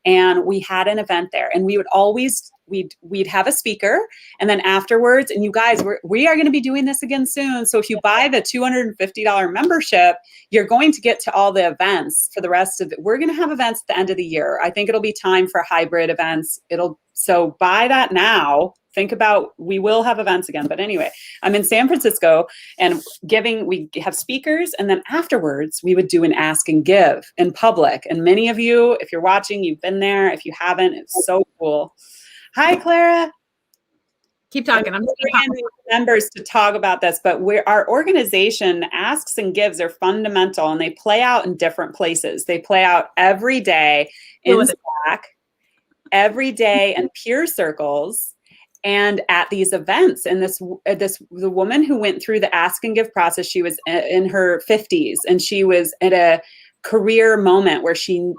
and we had an event there, and we would always, we'd have a speaker, and then afterwards, and you guys, we are going to be doing this again soon. So if you buy the $250 membership, you're going to get to all the events for the rest of it. We're going to have events at the end of the year. I think it'll be time for hybrid events. So buy that now. Think about, we will have events again. But anyway, I'm in San Francisco and we have speakers. And then afterwards, we would do an ask and give in public. And many of you, if you're watching, you've been there. If you haven't, it's so cool. Hi, Clara. Keep talking. I'm bringing members to talk about this, but our organization asks and gives are fundamental, and they play out in different places. They play out every day in Slack, every day in peer circles, and at these events. And the woman who went through the ask and give process, she was in her 50s, and she was at a career moment where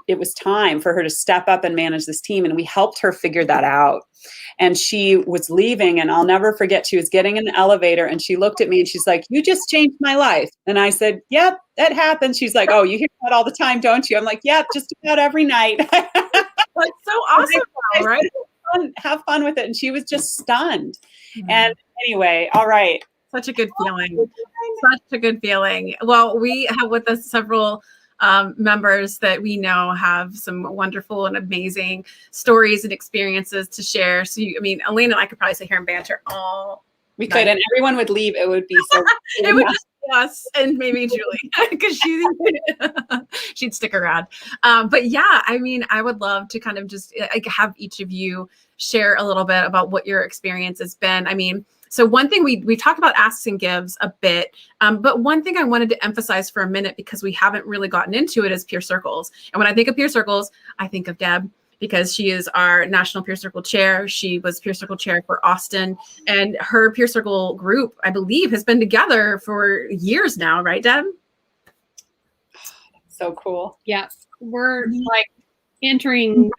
it was time for her to step up and manage this team. And we helped her figure that out. And she was leaving, and I'll never forget, she was getting in the elevator and she looked at me and she's like, you just changed my life. And I said, yep, that happens. She's like, oh, you hear that all the time, don't you? I'm like, yep, just about every night. That's so awesome, right? Have fun with it. And she was just stunned. Mm-hmm. And anyway, all right. Such a good feeling. Such a good feeling. Well, we have with us several members that we know have some wonderful and amazing stories and experiences to share. So, Alaina and I could probably sit here and banter all We could, and everyone would leave. It would be so. It would just be us and maybe Julie, because she'd stick around. But yeah, I would love to kind of just have each of you share a little bit about what your experience has been. So one thing we talked about asks and gives a bit, but one thing I wanted to emphasize for a minute, because we haven't really gotten into it, is peer circles. And when I think of peer circles, I think of Deb, because she is our National Peer Circle Chair. She was Peer Circle Chair for Austin, and her Peer Circle group, I believe, has been together for years now, right, Deb? So cool. Yes, we're like entering,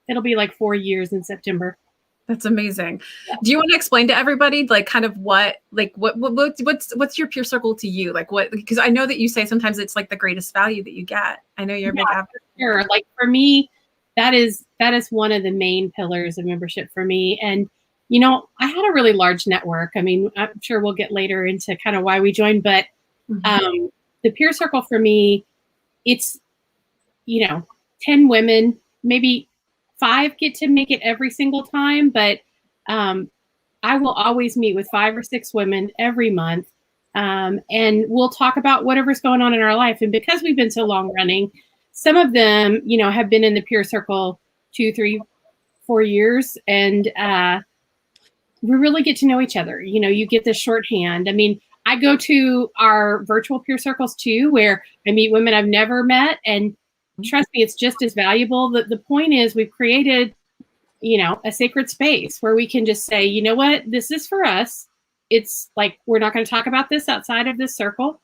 it'll be like 4 years in September. That's amazing. Yeah. Do you want to explain to everybody like kind of what's your peer circle to you? Like what, because I know that you say sometimes it's like the greatest value that you get. I know you're a big advocate. Sure. Like for me, that is one of the main pillars of membership for me. And you know, I had a really large network. I mean, I'm sure we'll get later into kind of why we joined, but the peer circle for me, it's, you know, 10 women, maybe 5 get to make it every single time, but I will always meet with 5 or 6 women every month. And we'll talk about whatever's going on in our life. And because we've been so long running, some of them, you know, have been in the peer circle 2, 3, 4 years. And we really get to know each other. You know, you get the shorthand. I mean, I go to our virtual peer circles too, where I meet women I've never met. And trust me, it's just as valuable. The point is we've created, you know, a sacred space where we can just say, you know what, this is for us. It's like, we're not going to talk about this outside of this circle,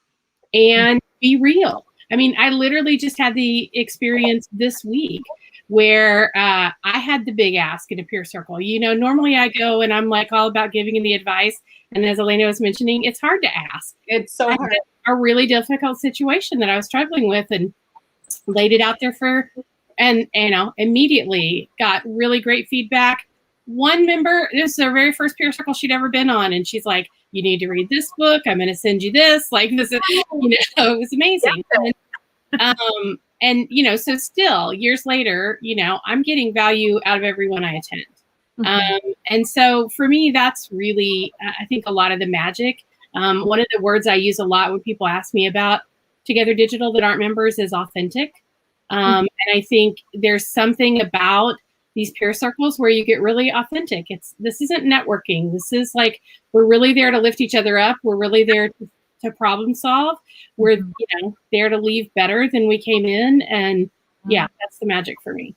and be real. I mean, I literally just had the experience this week where I had the big ask in a peer circle. You know, normally I go and I'm like all about giving the advice. And as Alaina was mentioning, it's hard to ask. It's so hard. A really difficult situation that I was struggling with, and laid it out there and you know, immediately got really great feedback. One member, this is her very first peer circle she'd ever been on, and she's like, you need to read this book. I'm going to send you this. Like, this is, you know, it was amazing. And, you know, so still years later, you know, I'm getting value out of everyone I attend. And so for me, that's really, I think, a lot of the magic. One of the words I use a lot when people ask me about Together Digital that aren't members is authentic. And I think there's something about these peer circles where you get really authentic. This isn't networking. This is like, we're really there to lift each other up. We're really there to problem solve. We're, you know, there to leave better than we came in. And yeah, that's the magic for me.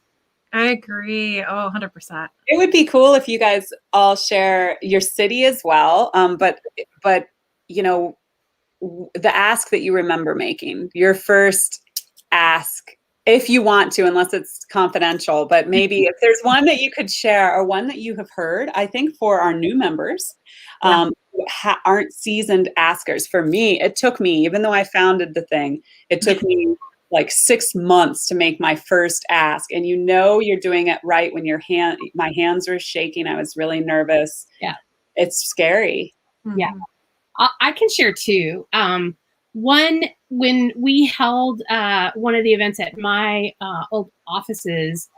I agree. Oh, 100%. It would be cool if you guys all share your city as well. But you know, the ask that you remember making, your first ask, if you want to, unless it's confidential, but maybe if there's one that you could share or one that you have heard. I think for our new members who aren't seasoned askers, for me, it took me, even though I founded the thing, it took me like 6 months to make my first ask. And you know, you're doing it right when my hands were shaking. I was really nervous. Yeah. It's scary. Yeah. I can share 2. One, when we held one of the events at my old offices,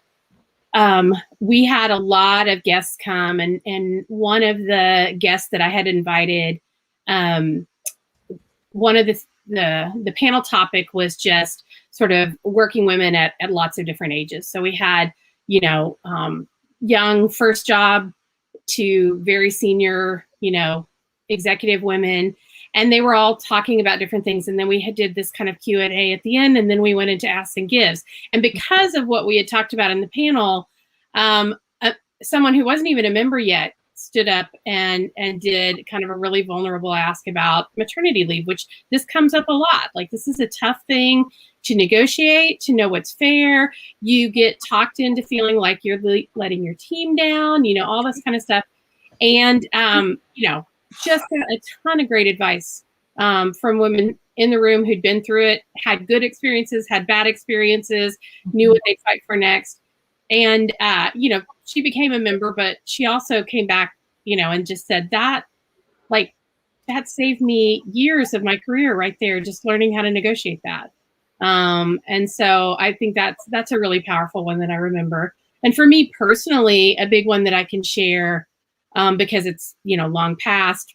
we had a lot of guests come, and one of the guests that I had invited, one of the panel topic was just sort of working women at lots of different ages. So we had, you know, young first job to very senior, you know, executive women, and they were all talking about different things. And then we did this kind of Q&A at the end, and then we went into asks and gives. And because of what we had talked about in the panel, someone who wasn't even a member yet stood up and did kind of a really vulnerable ask about maternity leave, which this comes up a lot. Like, this is a tough thing to negotiate, to know what's fair. You get talked into feeling like you're letting your team down, you know, all this kind of stuff. And, you know, just got a ton of great advice from women in the room who'd been through it, had good experiences, had bad experiences, knew what they'd fight for next. And, you know, she became a member, but she also came back, you know, and just said that saved me years of my career right there, just learning how to negotiate that. And so I think that's a really powerful one that I remember. And for me personally, a big one that I can share, because it's, you know, long past,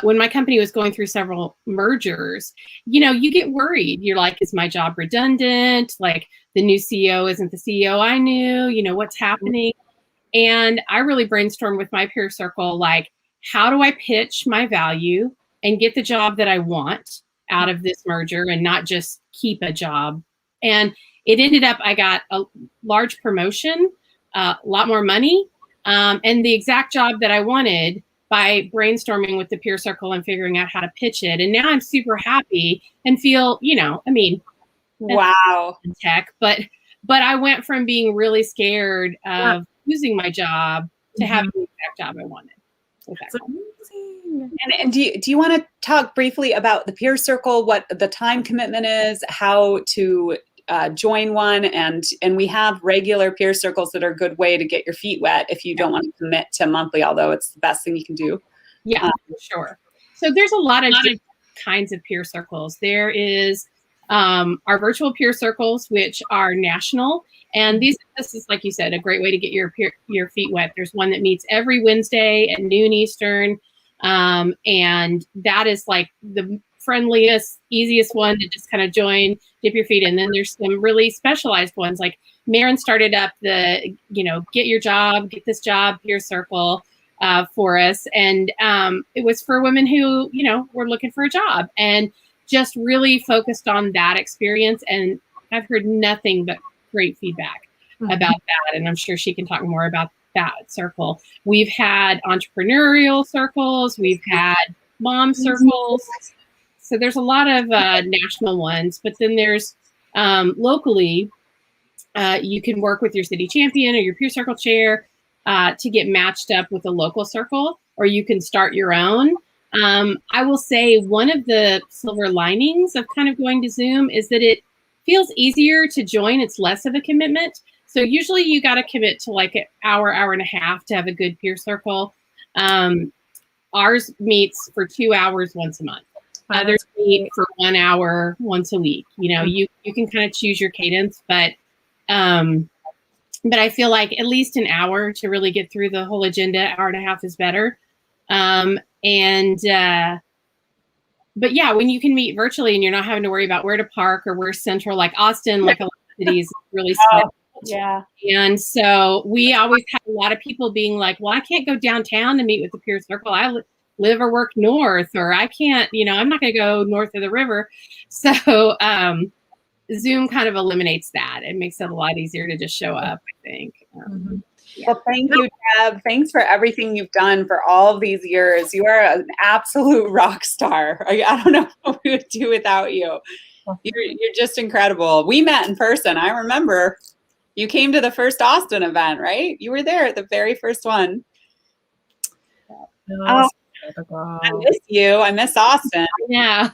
when my company was going through several mergers, you know, you get worried. You're like, is my job redundant? Like, the new CEO isn't the CEO I knew, you know, what's happening? And I really brainstormed with my peer circle, like, how do I pitch my value and get the job that I want out of this merger and not just keep a job? And it ended up, I got a large promotion, a lot more money, and the exact job that I wanted by brainstorming with the peer circle and figuring out how to pitch it. And now I'm super happy and feel, you know, I mean, wow, tech, but I went from being really scared of losing my job to have the exact job I wanted. That's amazing. And do you want to talk briefly about the peer circle, what the time commitment is, how to join one, and we have regular peer circles that are a good way to get your feet wet if you don't want to commit to monthly, although it's the best thing you can do. Yeah, for sure. So there's a lot of different kinds of peer circles. There is our virtual peer circles, which are national. And this is, like you said, a great way to get your feet wet. There's one that meets every Wednesday at noon Eastern. And that is like the friendliest, easiest one to just kind of join, dip your feet in. Then there's some really specialized ones, like Maren started up the, get this job peer circle for us. And it was for women who, were looking for a job and just really focused on that experience. And I've heard nothing but great feedback about that. And I'm sure she can talk more about that circle. We've had entrepreneurial circles. We've had mom circles. So there's a lot of national ones, but then there's locally, you can work with your city champion or your peer circle chair to get matched up with a local circle, or you can start your own. I will say one of the silver linings of kind of going to Zoom is that it feels easier to join. It's less of a commitment. So usually you got to commit to like an hour and a half to have a good peer circle. Ours meets for 2 hours once a month. Others meet for 1 hour once a week. You can kind of choose your cadence, but I feel like at least an hour to really get through the whole agenda. Hour and a half is better. But yeah, when you can meet virtually and you're not having to worry about where to park or where central, like Austin, like a lot of cities really small. Yeah. And so we always have a lot of people being like, well, I can't go downtown to meet with the peer circle. I live or work north, or I can't, I'm not going to go north of the river. So Zoom kind of eliminates that. It makes it a lot easier to just show up, I think. Yeah. Well, thank you, Deb. Thanks for everything you've done for all of these years. You are an absolute rock star. I don't know what we would do without you. You're just incredible. We met in person. I remember you came to the first Austin event, right? You were there at the very first one. Oh, I miss you. I miss Austin. Yeah.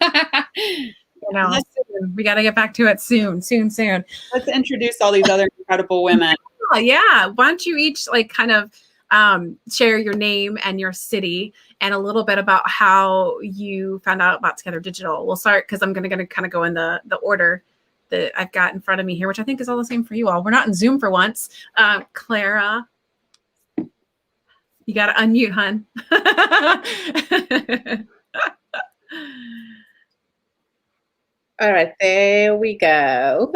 We got to get back to it soon. Let's introduce all these other incredible women. Oh, yeah. Why don't you each kind of share your name and your city and a little bit about how you found out about Together Digital. We'll start because I'm going to kind of go in the order that I've got in front of me here, which I think is all the same for you all. We're not in Zoom for once. Clara, you got to unmute, hun. All right, there we go.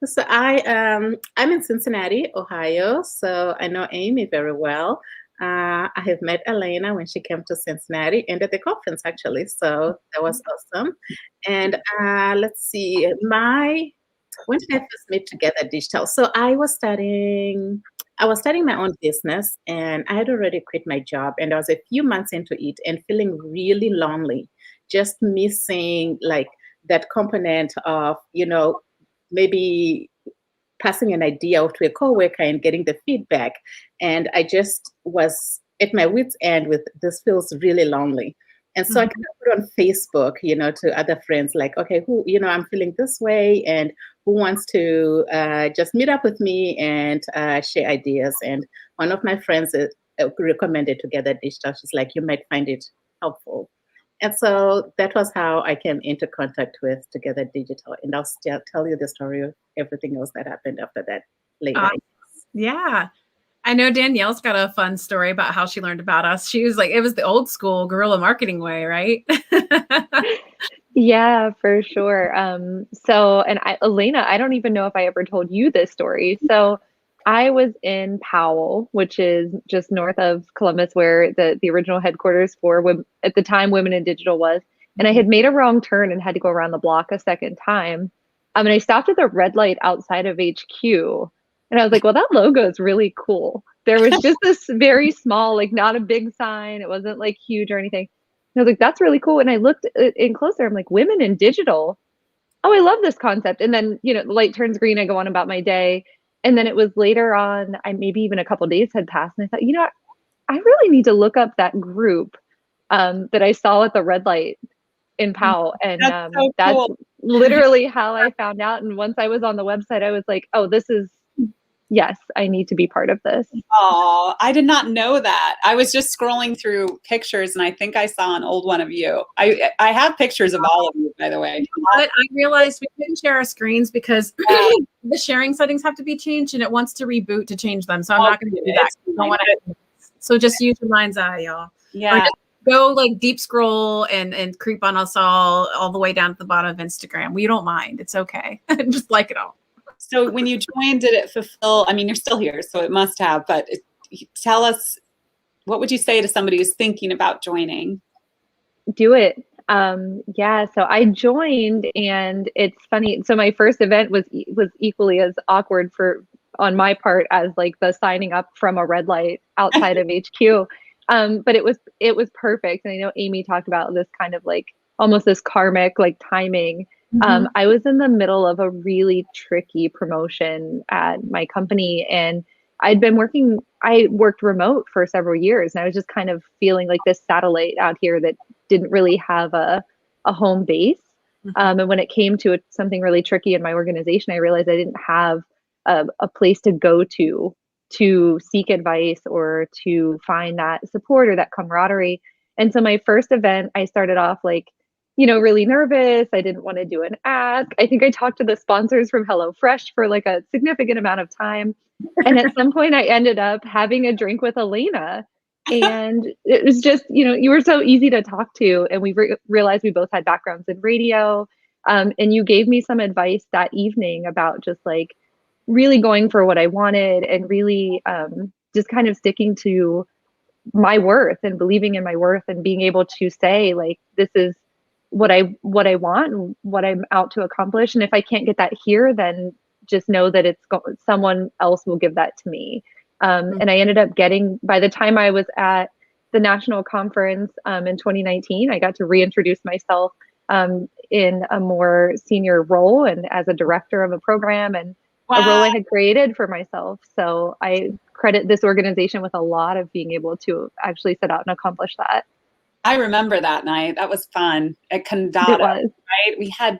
So I'm in Cincinnati, Ohio. So I know Amy very well. I have met Alaina when she came to Cincinnati and at the conference actually. So that was awesome. And let's see, when did I first meet Together Digital? So I was starting my own business and I had already quit my job and I was a few months into it and feeling really lonely, just missing like that component of, maybe passing an idea out to a coworker and getting the feedback. And I just was at my wit's end with this feels really lonely. And so I kind of put on Facebook, to other friends like, okay, who, I'm feeling this way and who wants to just meet up with me and share ideas. And one of my friends recommended Together Digital. She's like, you might find it helpful. And so that was how I came into contact with Together Digital. And I'll still tell you the story of everything else that happened after that later. Yeah. I know Danielle's got a fun story about how she learned about us. She was like, it was the old school guerrilla marketing way, right? Yeah, for sure. Alaina, I don't even know if I ever told you this story. So I was in Powell, which is just north of Columbus, where the original headquarters for at the time Women in Digital was. And I had made a wrong turn and had to go around the block a second time. And I stopped at the red light outside of HQ. And I was like, well, that logo is really cool. There was just this very small, like not a big sign. It wasn't like huge or anything. And I was like, that's really cool. And I looked in closer. I'm like, Women in Digital. Oh, I love this concept. And then, the light turns green. I go on about my day. And then it was later on, maybe even a couple days had passed, and I thought, you know what? I really need to look up that group that I saw at the red light in Powell. And that's cool. literally how I found out. And once I was on the website, I was like, oh, yes, I need to be part of this. Oh, I did not know that. I was just scrolling through pictures and I think I saw an old one of you. I have pictures of all of you, by the way. But I realized we couldn't share our screens because the sharing settings have to be changed and it wants to reboot to change them. So I'm not going to do that. I don't wanna, so just use your mind's eye, y'all. Yeah. Or just go like deep scroll and creep on us all the way down to the bottom of Instagram. We don't mind. It's okay. Just like it all. So when you joined, did it fulfill, I mean, you're still here, so it must have, but tell us, what would you say to somebody who's thinking about joining? Do it. Yeah, so I joined, and it's funny. So my first event was equally as awkward on my part as like the signing up from a red light outside of HQ. But it was perfect. And I know Amy talked about this kind of like almost this karmic like timing. Mm-hmm. I was in the middle of a really tricky promotion at my company, and I worked remote for several years, and I was just kind of feeling like this satellite out here that didn't really have a home base. Mm-hmm. And when it came to something really tricky in my organization, I realized I didn't have a place to go to seek advice or to find that support or that camaraderie. And so my first event, I started off like, really nervous. I didn't want to do an ask. I think I talked to the sponsors from HelloFresh for like a significant amount of time. And at some point I ended up having a drink with Alaina. And it was just, you were so easy to talk to. And we realized we both had backgrounds in radio. And you gave me some advice that evening about just like really going for what I wanted and really just kind of sticking to my worth and believing in my worth and being able to say like, this is what I want and what I'm out to accomplish. And if I can't get that here, then just know that someone else will give that to me. And I ended up by the time I was at the national conference in 2019, I got to reintroduce myself in a more senior role and as a director of a program and a role I had created for myself. So I credit this organization with a lot of being able to actually set out and accomplish that. I remember that night. That was fun at Condado, it was. Right? We had...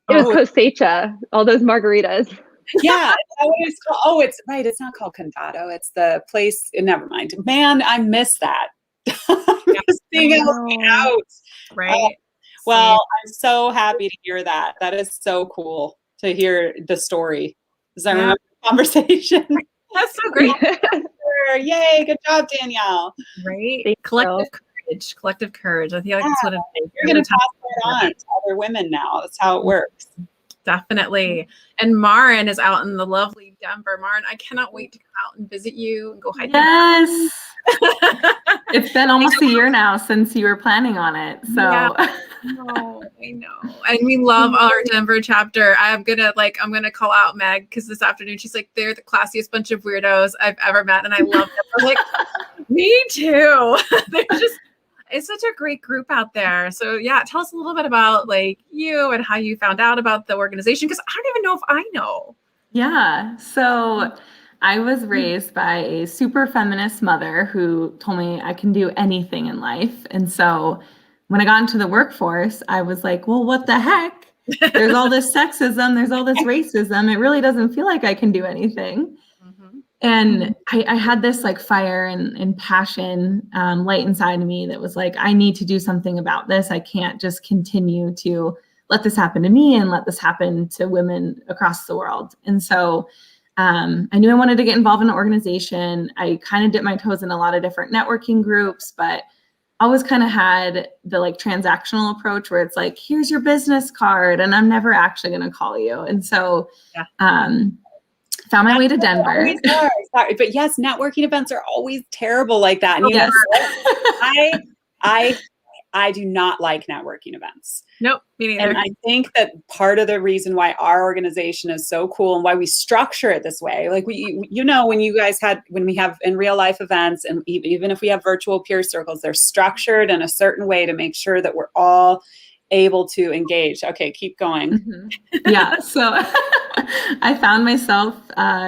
It was Cosecha, all those margaritas. Yeah. It's called. Oh, it's right. It's not called Condado. It's the place. Never mind. Man, I miss that. I miss being out. Right. Well, I'm so happy to hear that. That is so cool to hear the story. Because I remember the conversation. That's so great. Yay. Good job, Danielle. Right. Collective courage. I feel like that's what it is. You're going to pass that on to other women now. That's how it works. Definitely. And Maren is out in the lovely Denver. Maren, I cannot wait to come out and visit you and go hiking. Yes. It's been almost a year now since you were planning on it. So yeah, I know. And we love our Denver chapter. I'm gonna call out Meg because this afternoon she's like, they're the classiest bunch of weirdos I've ever met. And I love them. I'm like, me too. It's such a great group out there. So yeah, tell us a little bit about like you and how you found out about the organization, because I don't even know if I know. Yeah. So I was raised by a super feminist mother who told me I can do anything in life. And so when I got into the workforce, I was like, well, what the heck? There's all this sexism. There's all this racism. It really doesn't feel like I can do anything. And I had this like fire and passion light inside of me that was like, I need to do something about this. I can't just continue to let this happen to me and let this happen to women across the world. And so I knew I wanted to get involved in an organization. I kind of dipped my toes in a lot of different networking groups, but always kind of had the like transactional approach where it's like, here's your business card and I'm never actually going to call you. And so found my way to Denver. Sorry, but yes, networking events are always terrible like that. And yes. I do not like networking events. Nope, me neither. And I think that part of the reason why our organization is so cool and why we structure it this way, like when we have in real life events and even if we have virtual peer circles, they're structured in a certain way to make sure that we're all able to engage. Okay, keep going. Yeah. So I found myself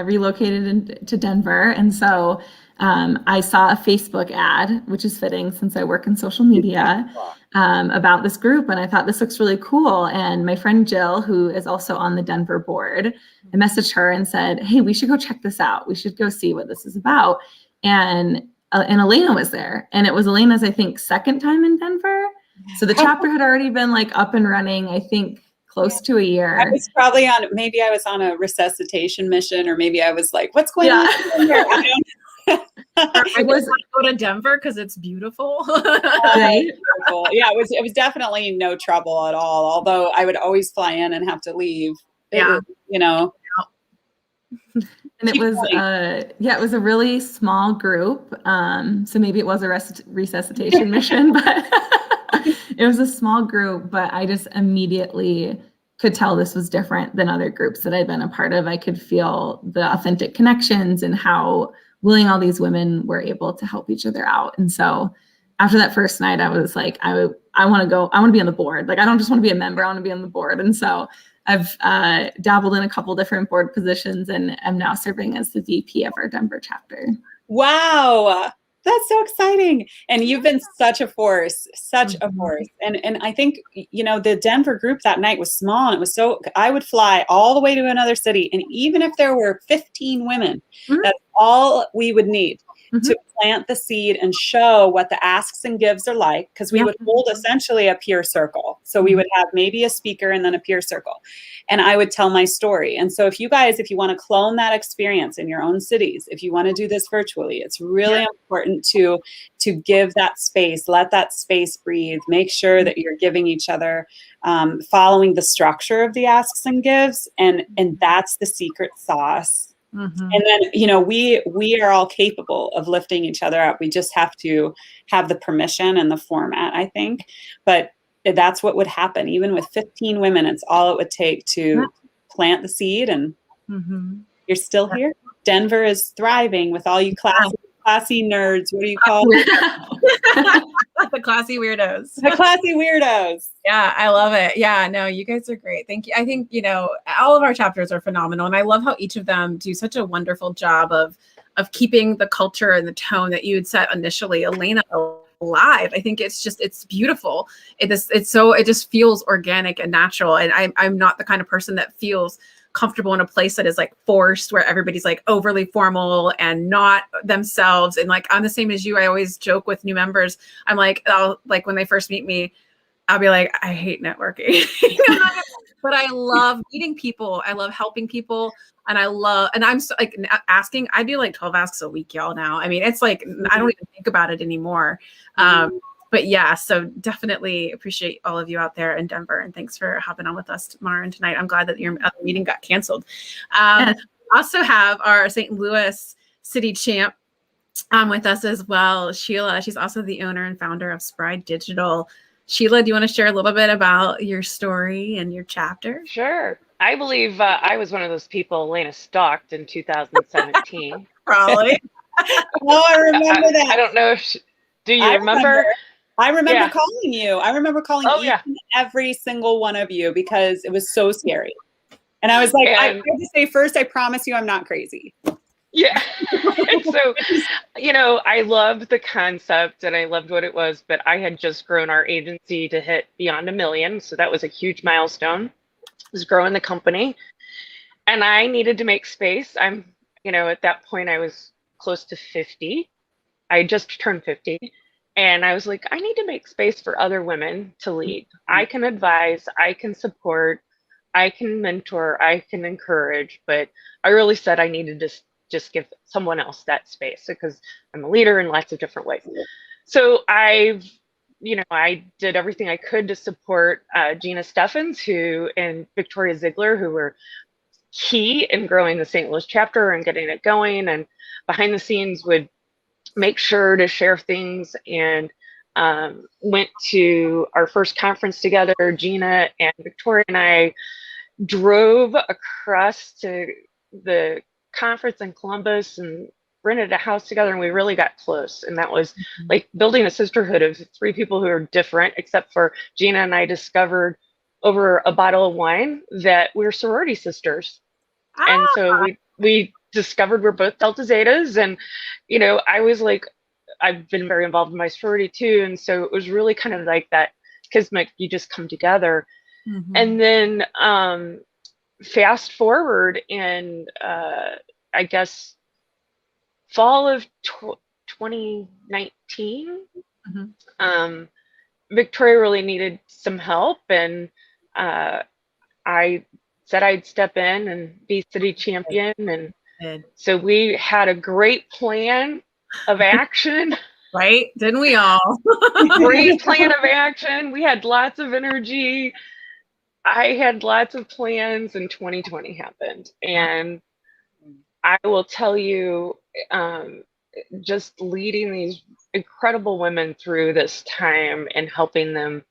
relocated to Denver. And so I saw a Facebook ad, which is fitting since I work in social media, about this group. And I thought this looks really cool. And my friend Jill, who is also on the Denver board, I messaged her and said, hey, we should go check this out. We should go see what this is about. And Alaina was there. And it was Alaina's, I think, second time in Denver. So the chapter had already been like up and running, I think, close to a year. I was probably maybe I was on a resuscitation mission, or maybe I was like, what's going on here? I was go to Denver because it's beautiful. Right? Yeah, it was definitely no trouble at all. Although I would always fly in and have to leave. Yeah. You know. And it was a really small group. So maybe it was a resuscitation mission, but it was a small group. But I just immediately could tell this was different than other groups that I'd been a part of. I could feel the authentic connections and how willing all these women were able to help each other out. And so after that first night, I was like, I want to go, I want to be on the board. Like, I don't just want to be a member, I want to be on the board. And so I've dabbled in a couple different board positions and am now serving as the VP of our Denver chapter. Wow. That's so exciting. And you've been such a force, a force. And I think, you know, the Denver group that night was small, and it was so, I would fly all the way to another city. And even if there were 15 women, that's all we would need to plant the seed and show what the asks and gives are like, because we would hold essentially a peer circle. So we would have maybe a speaker and then a peer circle. And I would tell my story. And so if you want to clone that experience in your own cities, if you want to do this virtually, it's really important to give that space, let that space breathe, make sure that you're giving each other, following the structure of the asks and gives. And that's the secret sauce. And then, you know, we are all capable of lifting each other up. We just have to have the permission and the format, I think. But that's what would happen. Even with 15 women, it's all it would take to plant the seed. And you're still here. Denver is thriving with all you classy nerds. What do you call it? The classy weirdos. The classy weirdos. Yeah, I love it. Yeah, no, you guys are great. Thank you. I think, you know, all of our chapters are phenomenal. And I love how each of them do such a wonderful job of keeping the culture and the tone that you had set initially, Alaina, alive. I think it's beautiful. It just feels organic and natural. And I'm not the kind of person that feels comfortable in a place that is like forced, where everybody's like overly formal and not themselves. And like, I'm the same as you. I always joke with new members. I'm like, when they first meet me, I'll be like, I hate networking, but I love meeting people. I love helping people. And I'm so, like asking, I do like 12 asks a week, y'all now. I mean, it's like, I don't even think about it anymore. But yeah, so definitely appreciate all of you out there in Denver, and thanks for hopping on with us tomorrow and tonight. I'm glad that your other meeting got canceled. Also have our St. Louis city champ with us as well, Sheila. She's also the owner and founder of Spry Digital. Sheila, do you want to share a little bit about your story and your chapter? Sure. I believe I was one of those people Alaina stalked in 2017. Probably. Oh, I remember that. I don't know if do you remember? I remember calling you. I remember calling every single one of you because it was so scary. And I was like, I had to say first, I promise you I'm not crazy. Yeah. And so, you know, I loved the concept and I loved what it was, but I had just grown our agency to hit beyond 1 million. So that was a huge milestone. I was growing the company and I needed to make space. I'm, you know, at that point I was close to 50. I just turned 50. And I was like, I need to make space for other women to lead. I can advise, I can support, I can mentor, I can encourage, but I really said I needed to just give someone else that space because I'm a leader in lots of different ways. So I did everything I could to support Gina Steffens, and Victoria Ziegler, who were key in growing the St. Louis chapter and getting it going, and behind the scenes would make sure to share things, and went to our first conference together. Gina and Victoria and I drove across to the conference in Columbus and rented a house together, and we really got close. And that was like building a sisterhood of 3 people who are different, except for Gina and I discovered over a bottle of wine that we were sorority sisters. And so we discovered we're both Delta Zetas. And, you know, I was like, I've been very involved in my sorority too. And so it was really kind of like that kismet, you just come together. And then fast forward in, I guess, fall of 2019, Victoria really needed some help. And I said I'd step in and be city champion. And so we had a great plan of action. Right? Didn't we all? Great plan of action. We had lots of energy. I had lots of plans, and 2020 happened. And I will tell you, just leading these incredible women through this time and helping them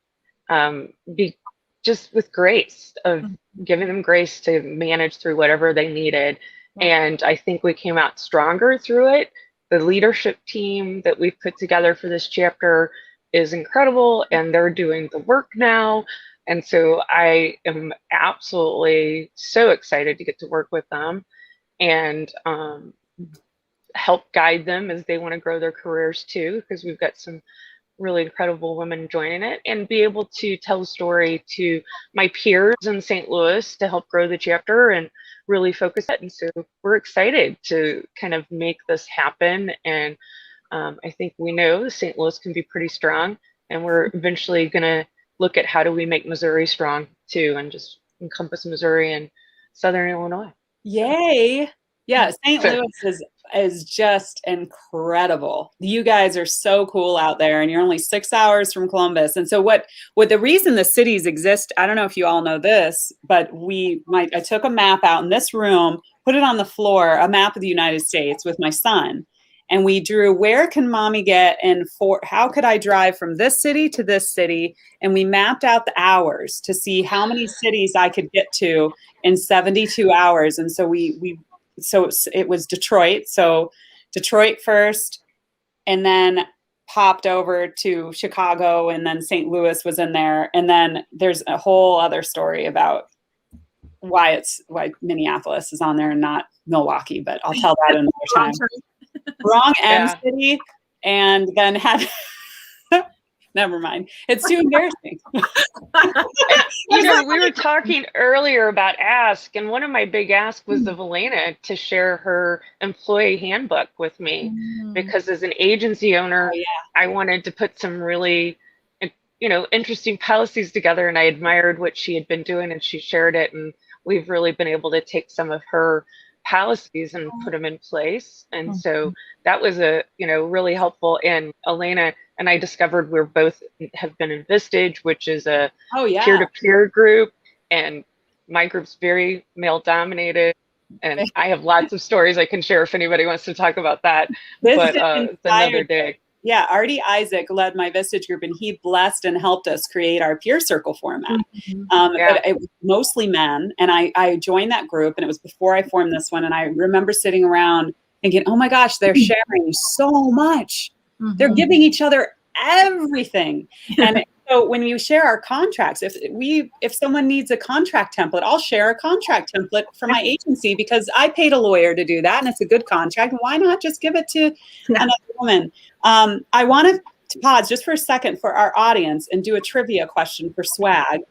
be just with grace, of giving them grace to manage through whatever they needed. And I think we came out stronger through it. The leadership team that we've put together for this chapter is incredible, and they're doing the work now. And so I am absolutely so excited to get to work with them and help guide them as they want to grow their careers too, because we've got some really incredible women joining it, and be able to tell the story to my peers in St. Louis to help grow the chapter and really focus it. And so we're excited to kind of make this happen. And I think we know St. Louis can be pretty strong, and we're eventually going to look at how do we make Missouri strong too, and just encompass Missouri and Southern Illinois. Yay. Yeah, St. Louis is just incredible. You guys are so cool out there, and you're only 6 hours from Columbus. And so what the reason the cities exist, I don't know if you all know this, but I took a map out in this room, put it on the floor, a map of the United States with my son. And we drew, where can mommy get, and how could I drive from this city to this city? And we mapped out the hours to see how many cities I could get to in 72 hours. And so it was Detroit. So Detroit first, and then popped over to Chicago, and then St. Louis was in there. And then there's a whole other story about why Minneapolis is on there and not Milwaukee, but I'll tell that another time. Wrong M city, and then had never mind. It's too embarrassing. You know, we were talking earlier about ask, and one of my big asks was of Alaina to share her employee handbook with me, because as an agency owner, I wanted to put some really, you know, interesting policies together, and I admired what she had been doing, and she shared it, and we've really been able to take some of her policies and put them in place. And so that was really helpful. And Alaina and I discovered we're both have been in Vistage, which is a peer-to-peer group, and my group's very male dominated, and I have lots of stories I can share if anybody wants to talk about that. But it's another day. Yeah, Artie Isaac led my Vistage group, and he blessed and helped us create our peer circle format. But it was mostly men, and I joined that group, and it was before I formed this one. And I remember sitting around thinking, oh my gosh, they're sharing so much. They're giving each other everything. And so when you share our contracts, if someone needs a contract template, I'll share a contract template for my agency, because I paid a lawyer to do that, and it's a good contract. Why not just give it to another woman? I wanted to pause just for a second for our audience and do a trivia question for swag.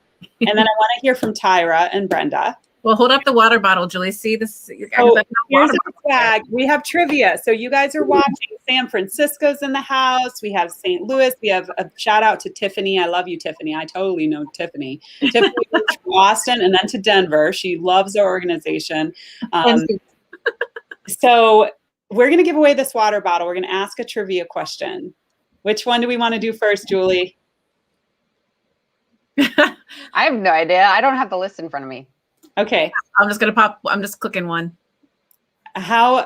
And then I want to hear from Tyra and Brenda. Well, hold up the water bottle, Julie. See this? Oh, here's a swag. We have trivia. So you guys are watching. San Francisco's in the house. We have St. Louis. We have a shout out to Tiffany. I love you, Tiffany. I totally know Tiffany. Tiffany moved to Boston and then to Denver. She loves our organization. So we're going to give away this water bottle. We're going to ask a trivia question. Which one do we want to do first, Julie? I have no idea. I don't have the list in front of me. Okay. I'm just clicking one. I'll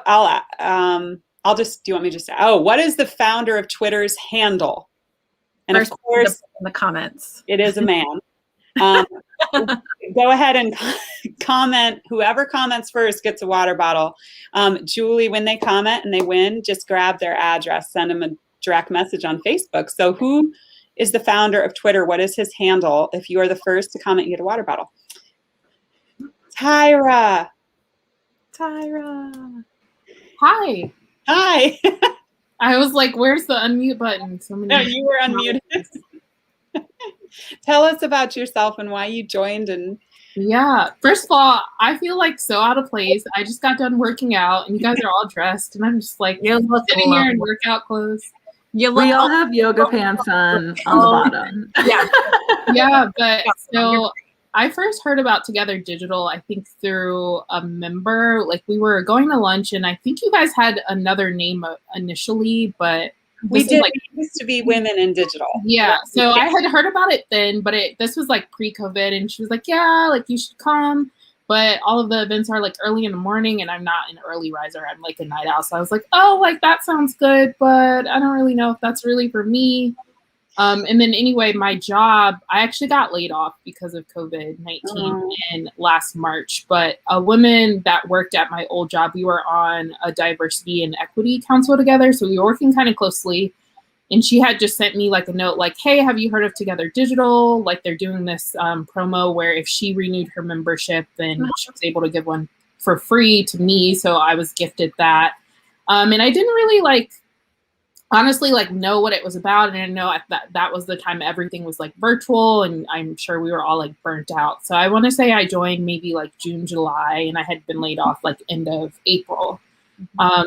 just, do you want me to just, what is the founder of Twitter's handle? And First, of course, in the comments, it is a man. Go ahead and comment. Whoever comments first gets a water bottle. Julie, when they comment and they win, just grab their address, send them a direct message on Facebook. So who is the founder of Twitter? What is his handle? If you are the first to comment, you get a water bottle. Tyra. Tyra. Hi. Hi. I was like, where's the unmute button? So many. No, you were unmuted. Tell us about yourself and why you joined. And Yeah. First of all, I feel like so out of place. I just got done working out and you guys are all dressed and I'm just like You look sitting here in lovely. workout clothes. You We look all have yoga pants on the bottom. Yeah, but so I first heard about Together Digital, I think through a member. Like we were going to lunch and I think you guys had another name initially, but we this is did. like, We used to be Women in Digital. yeah. So I had heard about it then, but this was like pre-COVID and she was like, yeah, like you should come. But all of the events are like early in the morning and I'm not an early riser. I'm like a night owl. So I was like, oh, like that sounds good, but I don't really know if that's really for me. And then anyway, my job, I actually got laid off because of COVID-19 in last March. But a woman that worked at my old job, we were on a diversity and equity council together. So we were working kind of closely. And she had just sent me like a note like, hey, have you heard of Together Digital? Like they're doing this promo where if she renewed her membership, then she was able to give one for free to me. So I was gifted that. And I didn't really honestly know what it was about. And I know that was the time everything was like virtual and I'm sure we were all like burnt out. So I want to say I joined maybe like June, July, and I had been laid off like end of April.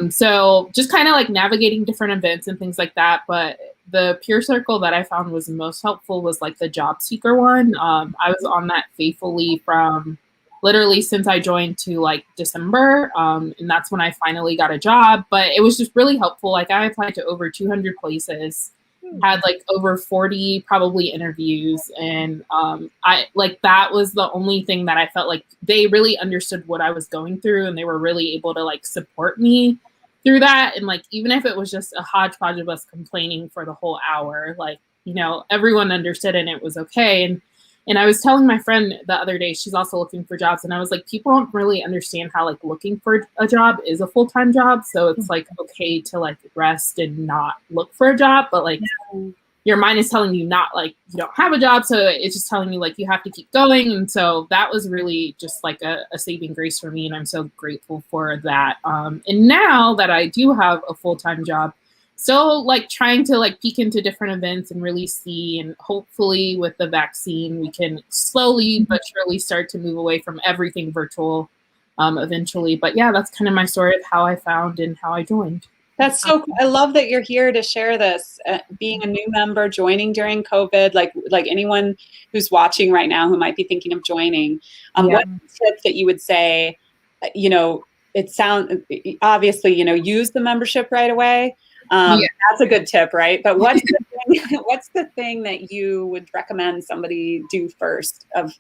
So just kind of like navigating different events and things like that. But the peer circle that I found was most helpful was like the job seeker one. I was on that faithfully from literally since I joined to like December. And that's when I finally got a job, but it was just really helpful. Like I applied to over 200 places, had like over 40 probably interviews. And I like, that was the only thing that I felt like they really understood what I was going through and they were really able to like support me through that. And like, even if it was just a hodgepodge of us complaining for the whole hour, like, you know, everyone understood and it was okay. And I was telling my friend the other day, she's also looking for jobs. And I was like, people don't really understand how like looking for a job is a full-time job. So it's like, okay to like rest and not look for a job, but like your mind is telling you not like, you don't have a job. So it's just telling you like, you have to keep going. And so that was really just like a saving grace for me. And I'm so grateful for that. And now that I do have a full-time job, so like trying to like peek into different events and really see, and hopefully with the vaccine, we can slowly but surely start to move away from everything virtual eventually. But yeah, that's kind of my story of how I found and how I joined. That's so cool. I love that you're here to share this, being a new member, joining during COVID, like anyone who's watching right now who might be thinking of joining. What tip that you would say, you know, it sounds obviously, you know, use the membership right away. That's a good tip, right? But what's the thing that you would recommend somebody do first of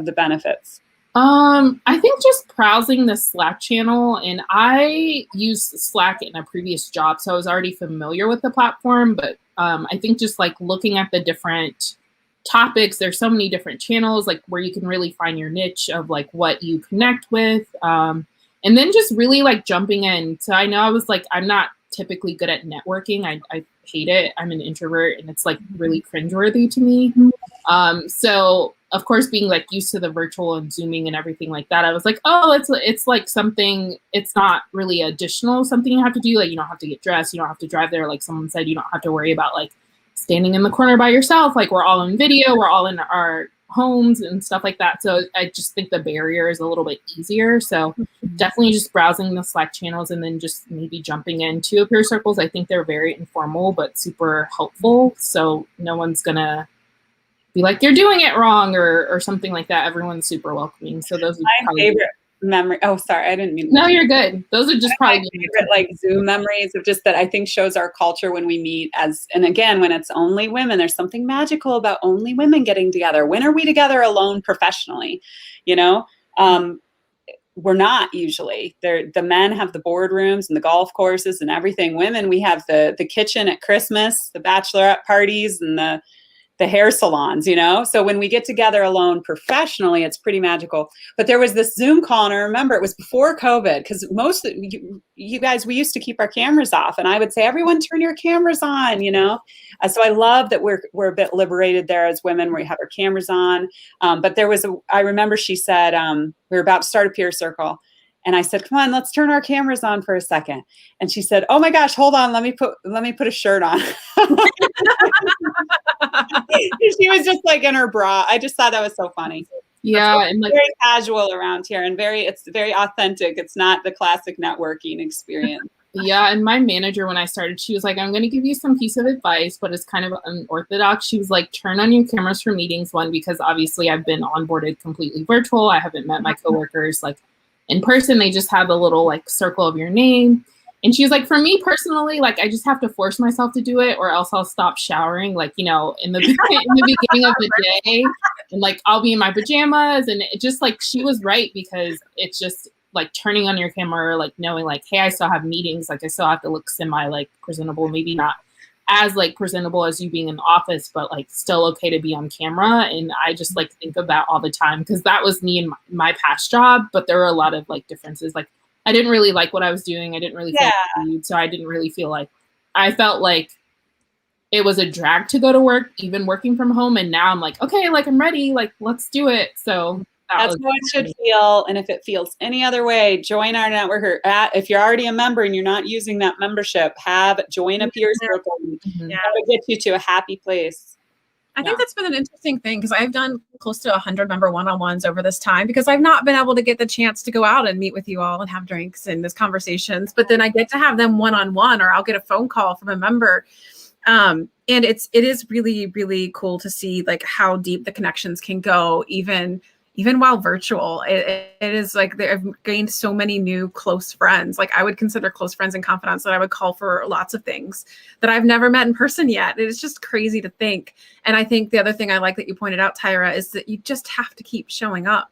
the benefits? I think just browsing the Slack channel, and I used Slack in a previous job, so I was already familiar with the platform, but I think just like looking at the different topics, there's so many different channels like where you can really find your niche of like what you connect with. And then just really like jumping in. So I know I was like, I'm not typically good at networking. I hate it. I'm an introvert and it's like really cringeworthy to me. So of course, being like used to the virtual and Zooming and everything like that, I was like, oh, it's like something, it's not really additional, something you have to do. Like you don't have to get dressed. You don't have to drive there. Like someone said, you don't have to worry about like standing in the corner by yourself. Like we're all in video, we're all in our homes and stuff like that. So I just think the barrier is a little bit easier. So definitely just browsing the Slack channels and then just maybe jumping into peer circles. I think they're very informal, but super helpful. So no one's gonna be like, you're doing it wrong or something like that. Everyone's super welcoming. So those are my favorite memory. Oh, sorry. I didn't mean. No, you're good. Those are just probably my favorite like Zoom memories of just that I think shows our culture when we meet and again, when it's only women, there's something magical about only women getting together. When are we together alone professionally? You know, we're not usually. The men have the boardrooms and the golf courses and everything. Women, we have the kitchen at Christmas, the bachelorette parties and the hair salons, you know? So when we get together alone professionally, it's pretty magical. But there was this Zoom call, and I remember it was before COVID, because most of you guys, we used to keep our cameras off, and I would say, everyone turn your cameras on, you know? So I love that we're a bit liberated there as women, where we have our cameras on. But there was I remember she said, we were about to start a peer circle, And I said, come on, let's turn our cameras on for a second. And she said, oh my gosh, hold on. Let me put a shirt on. She was just like in her bra. I just thought that was so funny. Yeah. And like, very casual around here and it's very authentic. It's not the classic networking experience. yeah. And my manager, when I started, she was like, I'm going to give you some piece of advice, but it's kind of unorthodox. She was like, turn on your cameras for meetings. One, because obviously I've been onboarded completely virtual. I haven't met my coworkers like in person. They just have a little like circle of your name. And she's like, for me personally, like I just have to force myself to do it or else I'll stop showering, like, you know, in the beginning of the day. And like, I'll be in my pajamas. And it just like, she was right, because it's just like turning on your camera, like knowing like, hey, I still have meetings. Like I still have to look semi like presentable, maybe not as like presentable as you being in the office, but like still okay to be on camera. And I just like think of that all the time, because that was me in my past job. But there were a lot of like differences. Like I didn't really like what I was doing. I didn't really feel valued, so I didn't really feel like, I felt like it was a drag to go to work, even working from home. And now I'm like, okay, like I'm ready, like let's do it. So that's how it should feel. And if it feels any other way, join our network. Or if you're already a member and you're not using that membership, join a peer circle. Yeah. That would get you to a happy place. I think that's been an interesting thing, because I've done close to 100 member one-on-ones over this time, because I've not been able to get the chance to go out and meet with you all and have drinks and those conversations. But then I get to have them one-on-one, or I'll get a phone call from a member. And it is really, really cool to see like how deep the connections can go, even while virtual. It is like I've gained so many new close friends. Like I would consider close friends and confidants that I would call for lots of things that I've never met in person yet. It's just crazy to think. And I think the other thing I like that you pointed out, Tyra, is that you just have to keep showing up.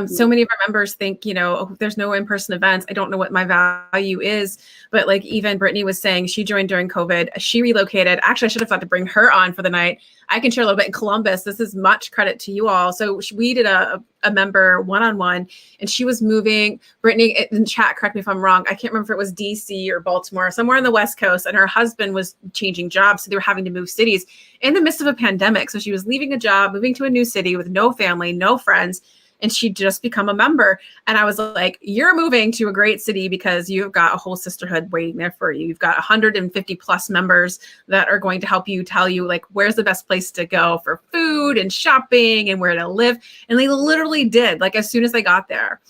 So many of our members think, you know, oh, there's no in-person events. I don't know what my value is. But like even Brittany was saying, she joined during COVID. She relocated. Actually, I should have thought to bring her on for the night. I can share a little bit in Columbus. This is much credit to you all. So we did a member one-on-one, and she was moving. Brittany in chat, correct me if I'm wrong, I can't remember if it was DC or Baltimore, somewhere on the West Coast. And her husband was changing jobs. So they were having to move cities in the midst of a pandemic. So she was leaving a job, moving to a new city with no family, no friends. And she'd just become a member. And I was like, you're moving to a great city because you've got a whole sisterhood waiting there for you. You've got 150 plus members that are going to help you, tell you like, where's the best place to go for food and shopping and where to live. And they literally did, like, as soon as they got there.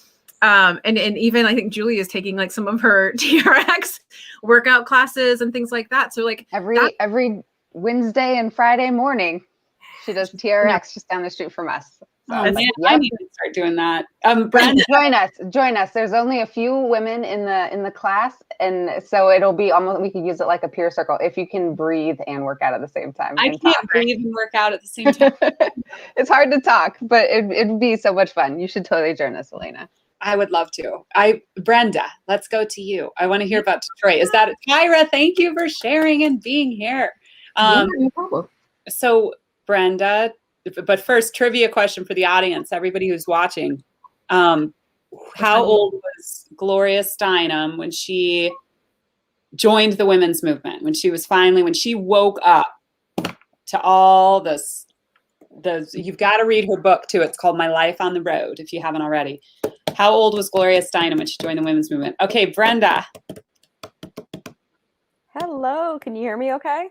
And even I think Julie is taking like some of her TRX workout classes and things like that. So like every Wednesday and Friday morning, she does TRX just down the street from us. So, man, I need to start doing that. Brenda, join us. There's only a few women in the class, and so it'll be almost, we could use it like a peer circle if you can breathe and work out at the same time. I can't breathe and work out at the same time. It's hard to talk, but it'd be so much fun. You should totally join us, Alaina. I would love to. Brenda, let's go to you. I want to hear about Detroit. Is that Tyra? Thank you for sharing and being here. No problem. So Brenda, but first, trivia question for the audience, everybody who's watching. How old was Gloria Steinem when she joined the women's movement? When she woke up to all this, you've got to read her book too. It's called My Life on the Road, if you haven't already. How old was Gloria Steinem when she joined the women's movement? Okay, Brenda. Hello, can you hear me okay?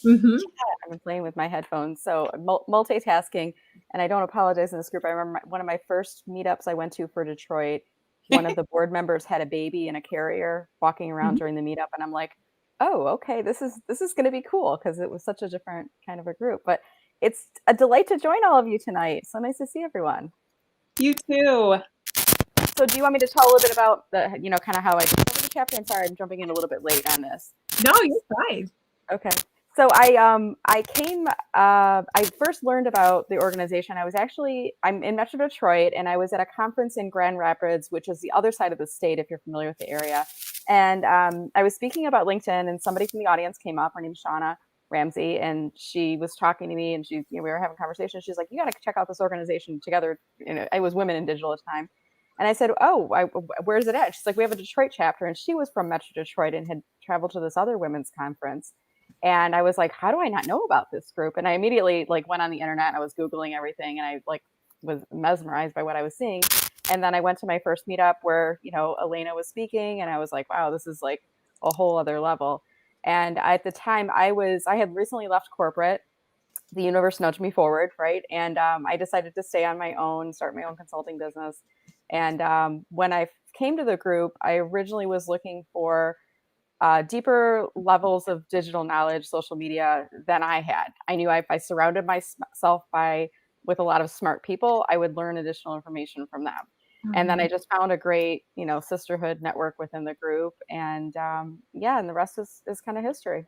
Mm-hmm. I've been playing with my headphones, so multitasking, and I don't apologize in this group. I remember one of my first meetups I went to for Detroit, one of the board members had a baby in a carrier walking around during the meetup, and I'm like, oh, okay, this is going to be cool, because it was such a different kind of a group. But it's a delight to join all of you tonight. So nice to see everyone. You too. So do you want me to tell a little bit about the, kind of how I discovered the chapter? I'm sorry, I'm jumping in a little bit late on this. No, you're fine. Okay. So I first learned about the organization. I'm in Metro Detroit, and I was at a conference in Grand Rapids, which is the other side of the state, if you're familiar with the area. And I was speaking about LinkedIn, and somebody from the audience came up. Her name's Shauna Ramsey, and she was talking to me, and we were having a conversation. She's like, you got to check out this organization together. It was Women in Digital at the time. And I said, oh, where's it at? She's like, we have a Detroit chapter. And she was from Metro Detroit and had traveled to this other women's conference. And I was like, how do I not know about this group? And I immediately went on the internet and I was Googling everything, and I was mesmerized by what I was seeing. And then I went to my first meetup where, you know, Alaina was speaking, and I was like, wow, this is like a whole other level. And at the time I had recently left corporate. The universe nudged me forward, right? And I decided to stay on my own, start my own consulting business. And when I came to the group, I originally was looking for deeper levels of digital knowledge, social media than I had. I knew if I surrounded myself with a lot of smart people, I would learn additional information from them. Mm-hmm. And then I just found a great, you know, sisterhood network within the group. And and the rest is kind of history.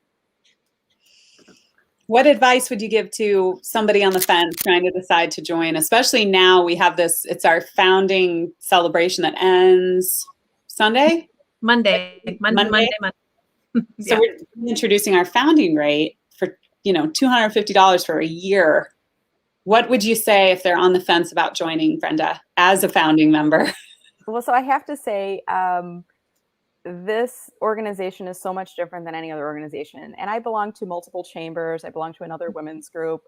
What advice would you give to somebody on the fence trying to decide to join? Especially now we have this, it's our founding celebration that ends Sunday? Monday. So we're introducing our founding rate for, you know, $250 for a year. What would you say if they're on the fence about joining, Brenda, as a founding member? Well, so I have to say, this organization is so much different than any other organization. And I belong to multiple chambers. I belong to another women's group.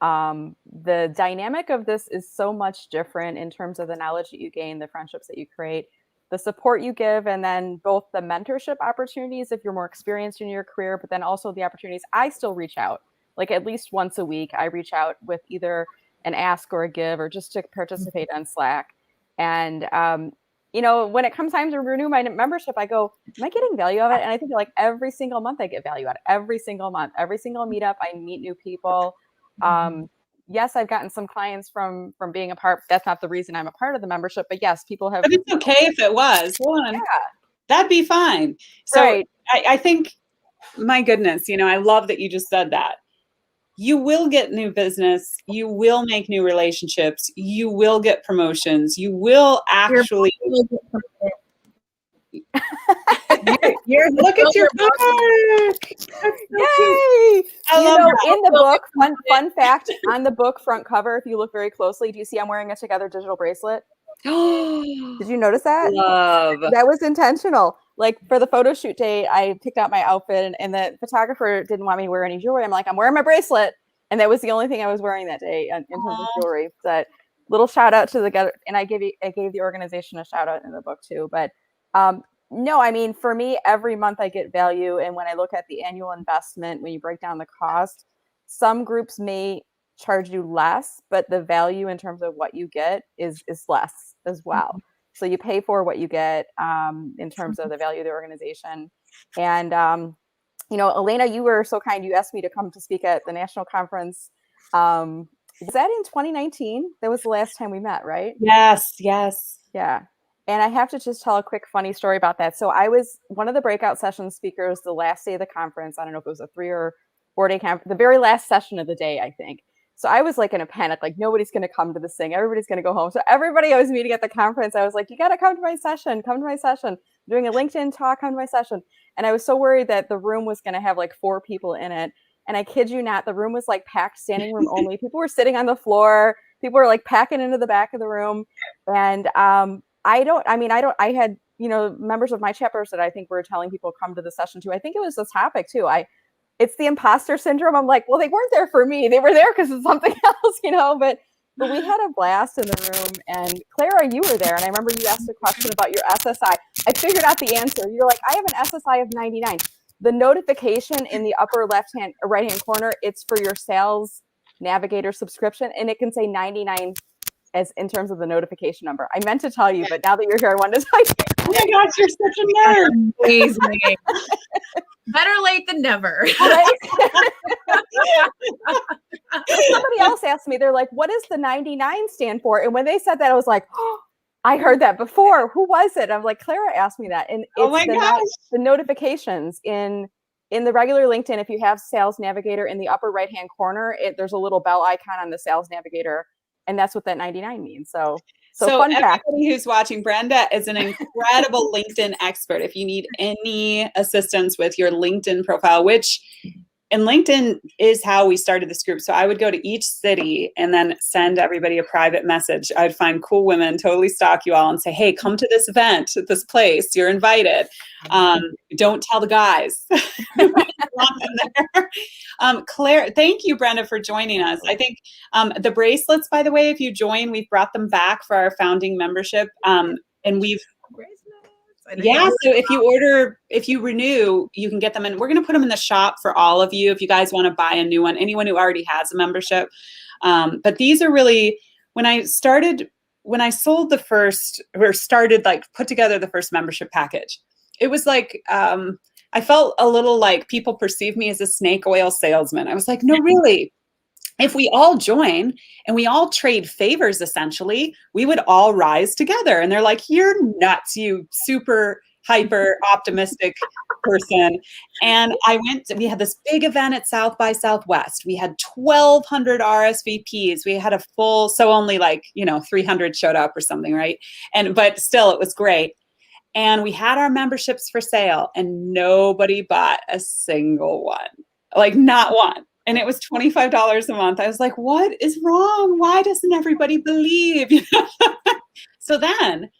The dynamic of this is so much different in terms of the knowledge that you gain, the friendships that you create, the support you give, and then both the mentorship opportunities if you're more experienced in your career, but then also the opportunities. I still reach out, like at least once a week. I reach out with either an ask or a give, or just to participate on Slack. And you know, when it comes time to renew my membership, I go, am I getting value out of it? And I think like every single month I get value out of it. Every single month, every single meetup, I meet new people. Yes, I've gotten some clients from being a part. That's not the reason I'm a part of the membership, but yes, people have. But it's okay if it was. Yeah. That'd be fine. So right. I think, my goodness, you know, I love that you just said that. You will get new business. You will make new relationships. You will get promotions. You will actually. Look at your book. Yay! In the book, fun fact, on the book front cover, if you look very closely, do you see I'm wearing a Together digital bracelet? Did you notice that? Love. That was intentional. Like for the photo shoot day, I picked out my outfit, and the photographer didn't want me to wear any jewelry. I'm like, I'm wearing my bracelet. And that was the only thing I was wearing that day in terms of jewelry. But little shout out to and I gave the organization a shout out in the book too. But no, I mean, for me, every month I get value. And when I look at the annual investment, when you break down the cost, some groups may charge you less, but the value in terms of what you get is less as well. So you pay for what you get in terms of the value of the organization. And you know, Alaina, you were so kind. You asked me to come to speak at the national conference. Was that in 2019? That was the last time we met, right? Yes. Yeah. And I have to just tell a quick funny story about that. So I was one of the breakout session speakers the last day of the conference. I don't know if it was a 3 or 4 day conference, the very last session of the day, I think. So I was like in a panic, like nobody's going to come to this thing. Everybody's going to go home. So everybody I was meeting at the conference, I was like, you got to come to my session. Come to my session. I'm doing a LinkedIn talk, come to my session. And I was so worried that the room was going to have like 4 people in it. And I kid you not, the room was like packed, standing room only. People were sitting on the floor. People were like packing into the back of the room. And I had, you know, members of my chapters that I think were telling people come to the session too. I think it was this topic too. It's the imposter syndrome. I'm like, well, they weren't there for me. They were there because of something else, you know, but we had a blast in the room. And Clara, you were there. And I remember you asked a question about your SSI. I figured out the answer. You're like, I have an SSI of 99. The notification in the upper right-hand corner, it's for your Sales Navigator subscription. And it can say 99 as in terms of the notification number. I meant to tell you, but now that you're here, I wanted to tell you. Oh my gosh, you're such a nerd. Amazing. Better late than never. Right? Somebody else asked me, they're like, what does the 99 stand for? And when they said that, I was like, oh, I heard that before. Who was it? I'm like, Clara asked me that. And it's the notifications in the regular LinkedIn. If you have Sales Navigator in the upper right-hand corner, there's a little bell icon on the Sales Navigator. And that's what that 99 means. So fun fact. Everybody who's watching, Brenda is an incredible LinkedIn expert. If you need any assistance with your LinkedIn profile, which and LinkedIn is how we started this group. So I would go to each city and then send everybody a private message. I'd find cool women, totally stalk you all and say, hey, come to this event at this place. You're invited. Don't tell the guys. Claire, thank you, Brenda, for joining us. I think the bracelets, by the way, if you join, we've brought them back for our founding membership. And we've so if you renew, you can get them, and we're going to put them in the shop for all of you if you guys want to buy a new one, anyone who already has a membership. But these are really, when I sold the first, or started like put together the first membership package, it was like, I felt a little like people perceive me as a snake oil salesman. I was like, no, really. If we all join and we all trade favors, essentially, we would all rise together. And they're like, you're nuts, you super hyper optimistic person. And we had this big event at South by Southwest. We had 1,200 RSVPs. We had a full, so only like, 300 showed up or something, right? But still, it was great. And we had our memberships for sale and nobody bought a single one, like not one. And it was $25 a month. I was like, what is wrong? Why doesn't everybody believe? So then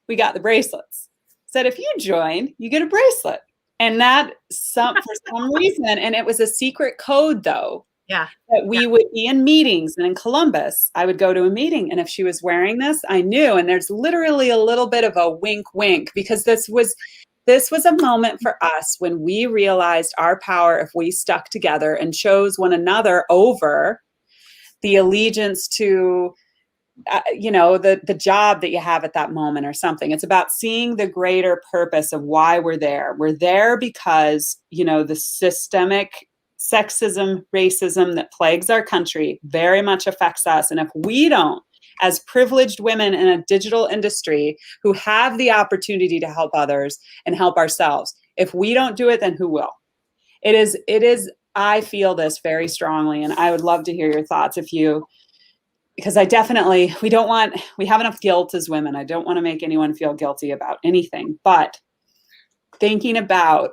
we got the bracelets. Said, if you join, you get a bracelet. And that for some reason, and it was a secret code though. Yeah. That we would be in meetings, and in Columbus, I would go to a meeting, and if she was wearing this, I knew. And there's literally a little bit of a wink, wink, because this was a moment for us when we realized our power if we stuck together and chose one another over the allegiance to, the job that you have at that moment or something. It's about seeing the greater purpose of why we're there. We're there because, the systemic sexism, racism that plagues our country very much affects us. And if we don't, as privileged women in a digital industry who have the opportunity to help others and help ourselves, if we don't do it, then who will? It is, I feel this very strongly, and I would love to hear your thoughts because we have enough guilt as women. I don't want to make anyone feel guilty about anything, but thinking about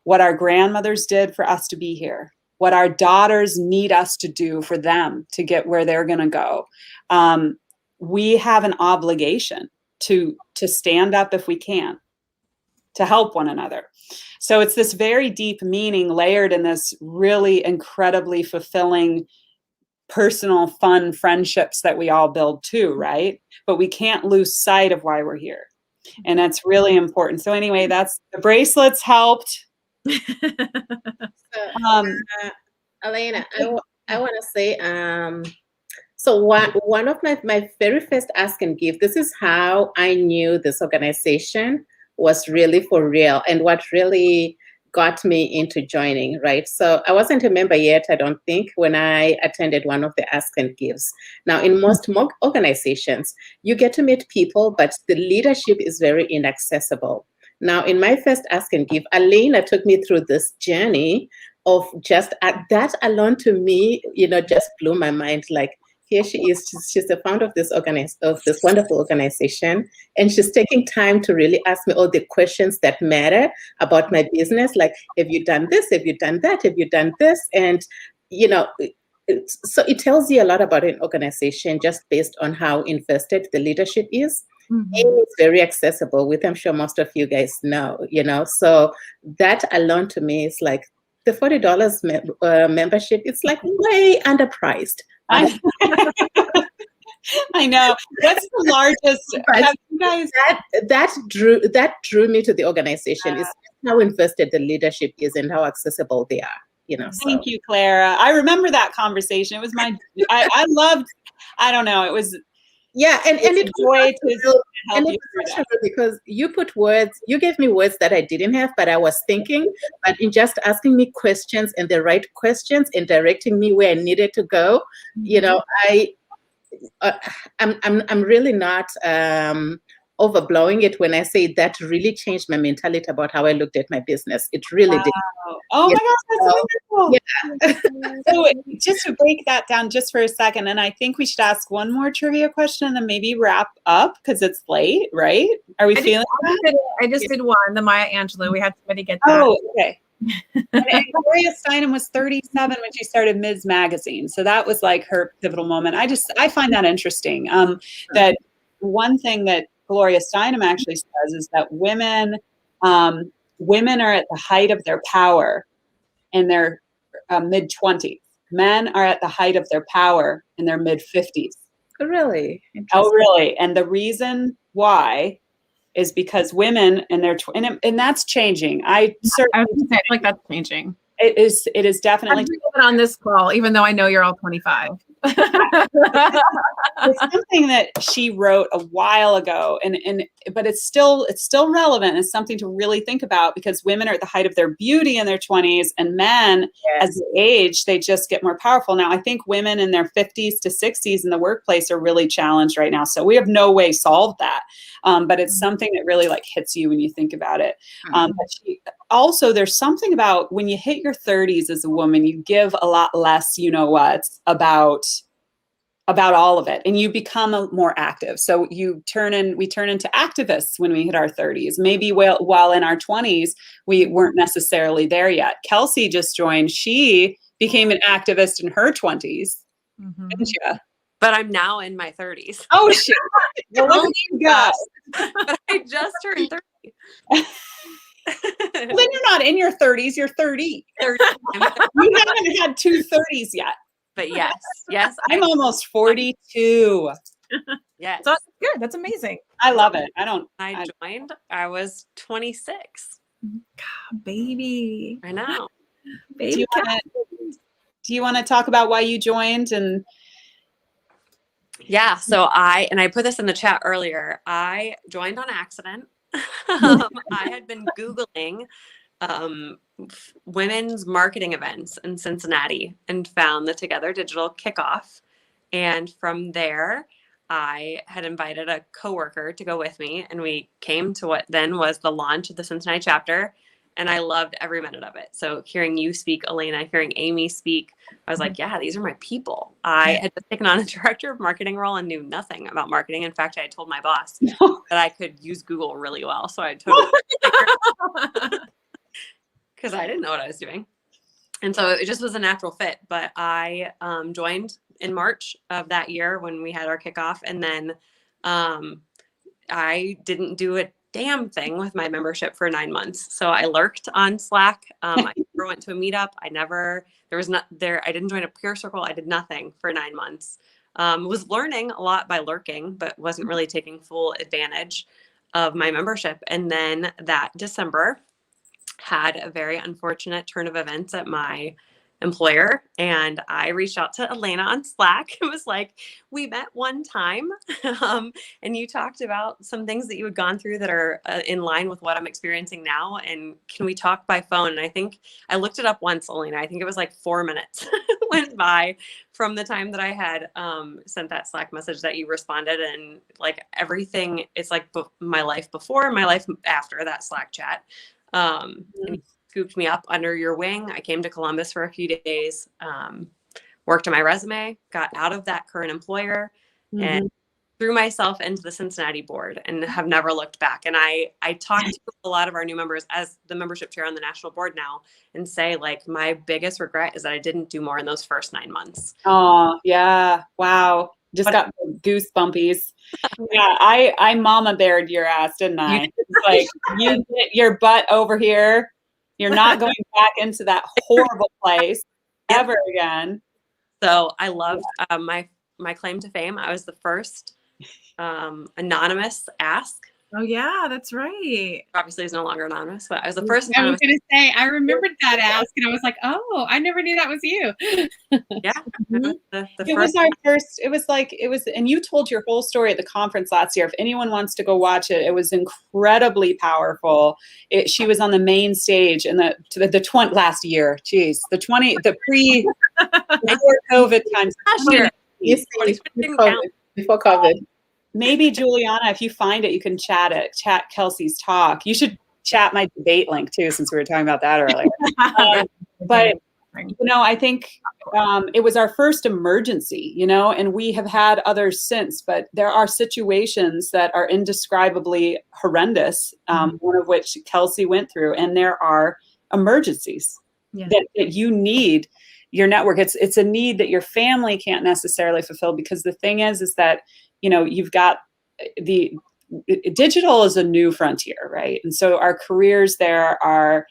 what our grandmothers did for us to be here, what our daughters need us to do for them to get where they're going to go. We have an obligation to stand up if we can, to help one another. So it's this very deep meaning layered in this really incredibly fulfilling, personal, fun friendships that we all build too, right? But we can't lose sight of why we're here. And that's really important. So anyway, the bracelets helped. Alaina, I want to say, so one of my very first ask and give, this is how I knew this organization was really for real and what really got me into joining, right? So I wasn't a member yet, I don't think, when I attended one of the ask and gives. Now, in most organizations, you get to meet people, but the leadership is very inaccessible. Now, in my first ask and give, Alaina took me through this journey of just that alone to me, just blew my mind. Like, here she is, she's the founder of this wonderful organization, and she's taking time to really ask me all the questions that matter about my business. Like, have you done this? Have you done that? Have you done this? And, so it tells you a lot about an organization just based on how invested the leadership is. Mm-hmm. And it's very accessible, which I'm sure most of you guys know, so that alone to me is like the $40 membership. It's like way underpriced. I know. What's the largest? Have you guys... that drew me to the organization. Is how invested the leadership is and how accessible they are. Thank you, Clara. I remember that conversation. It was I loved. I don't know. It was. Yeah, and it's joy to help you because you gave me words that I didn't have, but I was thinking. But in just asking me questions and the right questions and directing me where I needed to go, I'm really not overblowing it when I say that really changed my mentality about how I looked at my business. It really did. Oh my gosh, that's wonderful. Yeah. So just to break that down just for a second, and I think we should ask one more trivia question and then maybe wrap up because it's late, right? Are we feeling that? I just did one, the Maya Angelou. We had somebody get that. Oh, okay. And Gloria Steinem was 37 when she started Ms. Magazine. So that was like her pivotal moment. I find that interesting. That one thing that Gloria Steinem actually says is that women are at the height of their power in their mid-20s. Men are at the height of their power in their mid-50s. Really? Oh, really? And the reason why is because women in their and that's changing. I was gonna say, I feel like that's changing. It is definitely on this call, even though I know you're all 25. It's something that she wrote a while ago, but it's still relevant. It's something to really think about, because women are at the height of their beauty in their 20s, and men, as they age, they just get more powerful. Now, I think women in their 50s to 60s in the workplace are really challenged right now. So we have no way solved that. But it's something that really like hits you when you think about it. But also, there's something about when you hit your 30s as a woman, you give a lot less, about all of it, and you become more active. So we turn into activists when we hit our 30s. Maybe while in our 20s, we weren't necessarily there yet. Kelsey just joined. She became an activist in her 20s. Didn't you? But I'm now in my 30s. Oh, shit. Well, look what you got. But I just turned 30. Well, then you're not in your 30s. You're 30. 30. You haven't had two 30s yet. But yes. I'm almost 42. Yes. So that's good. That's amazing. I love it. I joined, I was 26. God, baby. I know. Baby. Do you want to talk about why you joined? And yeah, so I put this in the chat earlier. I joined on accident. I had been Googling women's marketing events in Cincinnati and found the Together Digital Kickoff. And from there, I had invited a coworker to go with me, and we came to what then was the launch of the Cincinnati chapter. And I loved every minute of it. So hearing you speak, Alaina, hearing Amy speak, I was like, yeah, these are my people. I had just taken on a director of marketing role and knew nothing about marketing. In fact, I had told my boss that I could use Google really well. So I totally because I didn't know what I was doing. And so it just was a natural fit. But I joined in March of that year when we had our kickoff. And then I didn't do a damn thing with my membership for 9 months. So I lurked on Slack. I never went to a meetup. I didn't join a peer circle. I did nothing for 9 months. Was learning a lot by lurking, but wasn't really taking full advantage of my membership. And then that December had a very unfortunate turn of events at my employer, and I reached out to Alaina on Slack. It was like, we met one time and you talked about some things that you had gone through that are in line with what I'm experiencing now, and can we talk by phone? And I think I looked it up once, Alaina. I think it was like 4 minutes went by from the time that I had sent that Slack message that you responded, and like everything, it's like my life before, my life after that Slack chat. And you scooped me up under your wing. I came to Columbus for a few days, worked on my resume, got out of that current employer, and threw myself into the Cincinnati board and have never looked back. And I talked to a lot of our new members as the membership chair on the national board now, and say like, my biggest regret is that I didn't do more in those first 9 months. Oh yeah. Wow. Just got goosebumpies. Yeah, I mama beared your ass, didn't I? It's like, you get your butt over here. You're not going back into that horrible place ever again. So I loved my claim to fame. I was the first anonymous ask. Oh yeah, that's right. Obviously, it's no longer anonymous, but I was the first. I was going to say, I remembered that ask, and I was like, oh, I never knew that was you. Yeah, It was our first. It was, and you told your whole story at the conference last year. If anyone wants to go watch it, it was incredibly powerful. She was on the main stage in the 20 last year. Jeez, the before COVID times. Last year, before COVID. Maybe Juliana, if you find it, you can chat Kelsey's talk. You should chat my debate link too, since we were talking about that earlier. But I think it was our first emergency, and we have had others since. But there are situations that are indescribably horrendous. One of which Kelsey went through, and there are emergencies that you need your network. It's a need that your family can't necessarily fulfill, because the thing is that, you've got the digital is a new frontier, right? And so our careers there are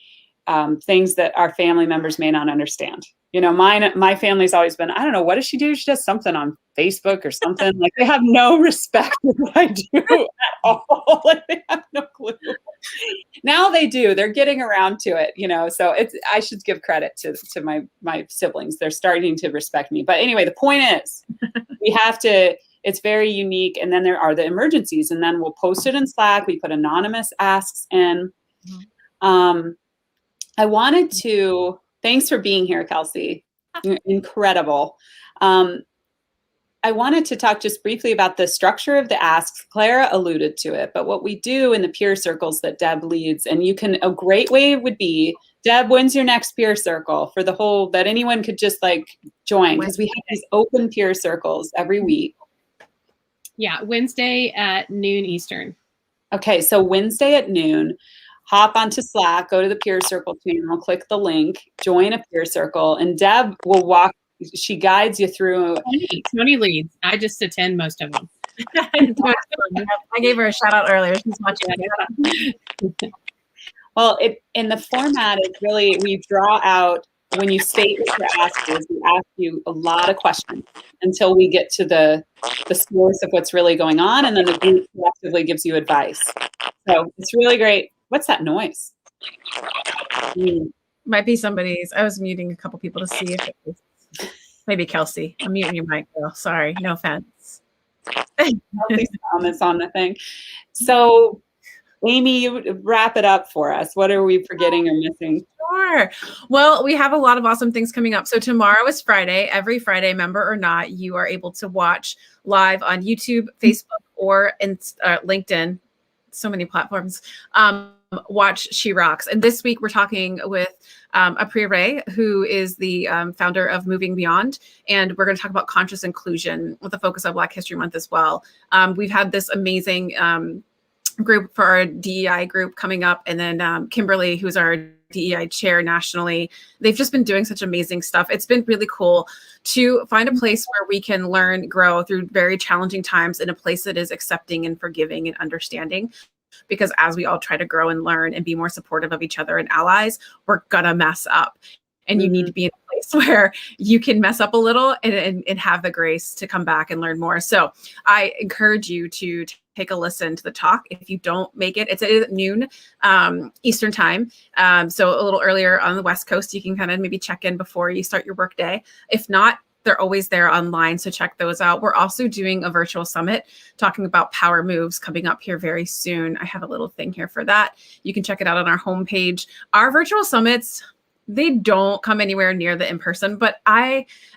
things that our family members may not understand. My family's always been, I don't know, what does she do? She does something on Facebook or something. Like, they have no respect for what I do at all. Like, they have no clue. Now they do. They're getting around to it, so I should give credit to my siblings. They're starting to respect me. But anyway, the point is, it's very unique. And then there are the emergencies, and then we'll post it in Slack. We put anonymous asks in. I wanted to, thanks for being here, Kelsey. You're incredible. I wanted to talk just briefly about the structure of the asks. Clara alluded to it, but what we do in the peer circles that Deb leads, and a great way would be, Deb, when's your next peer circle for the whole, that anyone could just join? Because we have these open peer circles every week. Yeah, Wednesday at noon Eastern. Okay, so Wednesday at noon, hop onto Slack, go to the peer circle channel, click the link, join a peer circle, and Deb will she guides you through. Tony leads. I just attend most of them. I gave her a shout out earlier. She's watching it. Well, in the format is really, we draw out, when you state what your ask is, we ask you a lot of questions until we get to the source of what's really going on, and then the group collectively gives you advice. So it's really great. What's that noise? Might be somebody's. I was muting a couple people to see if it was maybe Kelsey. I'm muting your mic, girl. Sorry, no offense. Kelsey's comments on the thing. So, Amy, you wrap it up for us. What are we forgetting or missing? Sure. Well, we have a lot of awesome things coming up. So tomorrow is Friday. Every Friday, member or not, you are able to watch live on YouTube, Facebook, or LinkedIn. So many platforms. Watch She Rocks. And this week we're talking with Apriya Ray, who is the founder of Moving Beyond. And we're going to talk about conscious inclusion with a focus on Black History Month as well. We've had this amazing group for our DEI group coming up. And then Kimberly, who's our DEI chair nationally. They've just been doing such amazing stuff. It's been really cool to find a place where we can learn, grow through very challenging times in a place that is accepting and forgiving and understanding. Because as we all try to grow and learn and be more supportive of each other and allies, we're gonna mess up. And you need to be in a place where you can mess up a little and have the grace to come back and learn more. So I encourage you to take a listen to the talk. If you don't make it, it's at noon Eastern time. So a little earlier on the West Coast, you can kind of maybe check in before you start your work day. If not, they're always there online, so check those out. We're also doing a virtual summit talking about power moves coming up here very soon. I have a little thing here for that. You can check it out on our homepage. Our virtual summits, they don't come anywhere near the in-person, but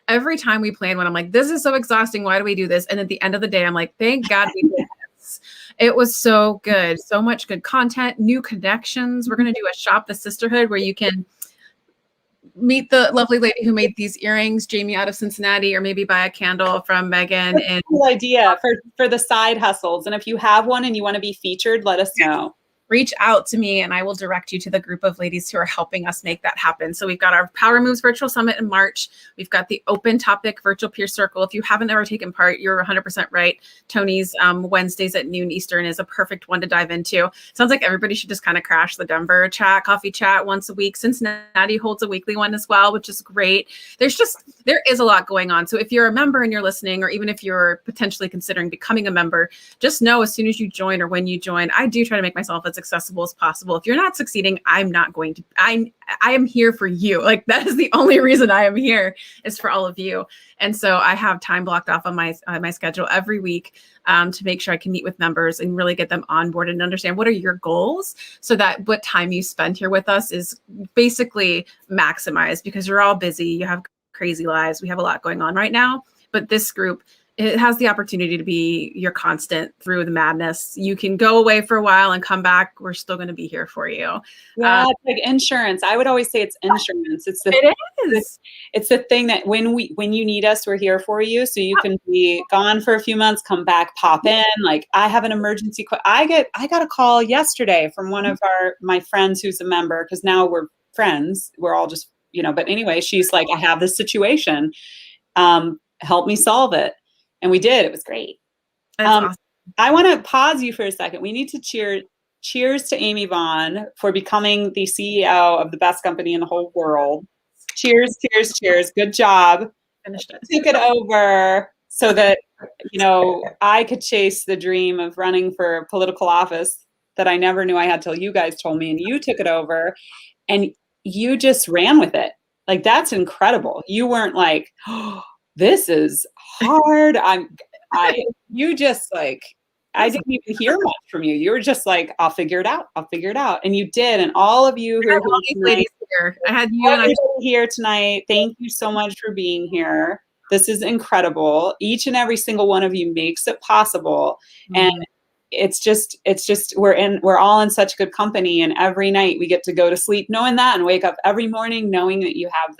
every time we plan one, I'm like, this is so exhausting. Why do we do this? And at the end of the day, I'm like, thank God we did this. It was so good. So much good content, new connections. We're going to do a Shop the Sisterhood where you can meet the lovely lady who made these earrings, Jamie out of Cincinnati, or maybe buy a candle from Megan. That's a cool idea for the side hustles. And if you have one and you want to be featured, let us know. Reach out to me and I will direct you to the group of ladies who are helping us make that happen. So we've got our Power Moves Virtual Summit in March. We've got the Open Topic Virtual Peer Circle. If you haven't ever taken part, you're 100% right. Tony's Wednesdays at noon Eastern is a perfect one to dive into. Sounds like everybody should just kind of crash the Denver coffee chat once a week. Cincinnati holds a weekly one as well, which is great. There is a lot going on. So if you're a member and you're listening, or even if you're potentially considering becoming a member, just know as soon as you join or when you join, I do try to make myself as accessible as possible. If you're not succeeding, I'm not going to. I am here for you. Like, that is the only reason I am here, is for all of you. And so I have time blocked off on my schedule every week to make sure I can meet with members and really get them on board and understand what are your goals, so that what time you spend here with us is basically maximized, because you're all busy. You have crazy lives. We have a lot going on right now, but this group, it has the opportunity to be your constant through the madness. You can go away for a while and come back. We're still going to be here for you. Yeah, it's like insurance. I would always say it's insurance. It's the thing that when you need us, we're here for you. So you can be gone for a few months, come back, pop in. Like, I have an emergency. I got a call yesterday from one of my friends who's a member, because now we're friends. We're all just, but anyway, she's like, I have this situation. Help me solve it. And we did. It was great. That's awesome. I want to pause you for a second. We need to cheers to Amy Vaughan for becoming the CEO of the best company in the whole world. Cheers, cheers, cheers. Good job. Finished it. Took it over so that, I could chase the dream of running for political office that I never knew I had till you guys told me, and you took it over and you just ran with it. Like, that's incredible. You weren't like, oh, this is hard. You just like, I didn't even hear much from you. You were just like, I'll figure it out. I'll figure it out. And you did. And all of you who are all these ladies here. I had you and I here tonight. Thank you so much for being here. This is incredible. Each and every single one of you makes it possible. And it's just we're all in such good company, and every night we get to go to sleep knowing that and wake up every morning knowing that you have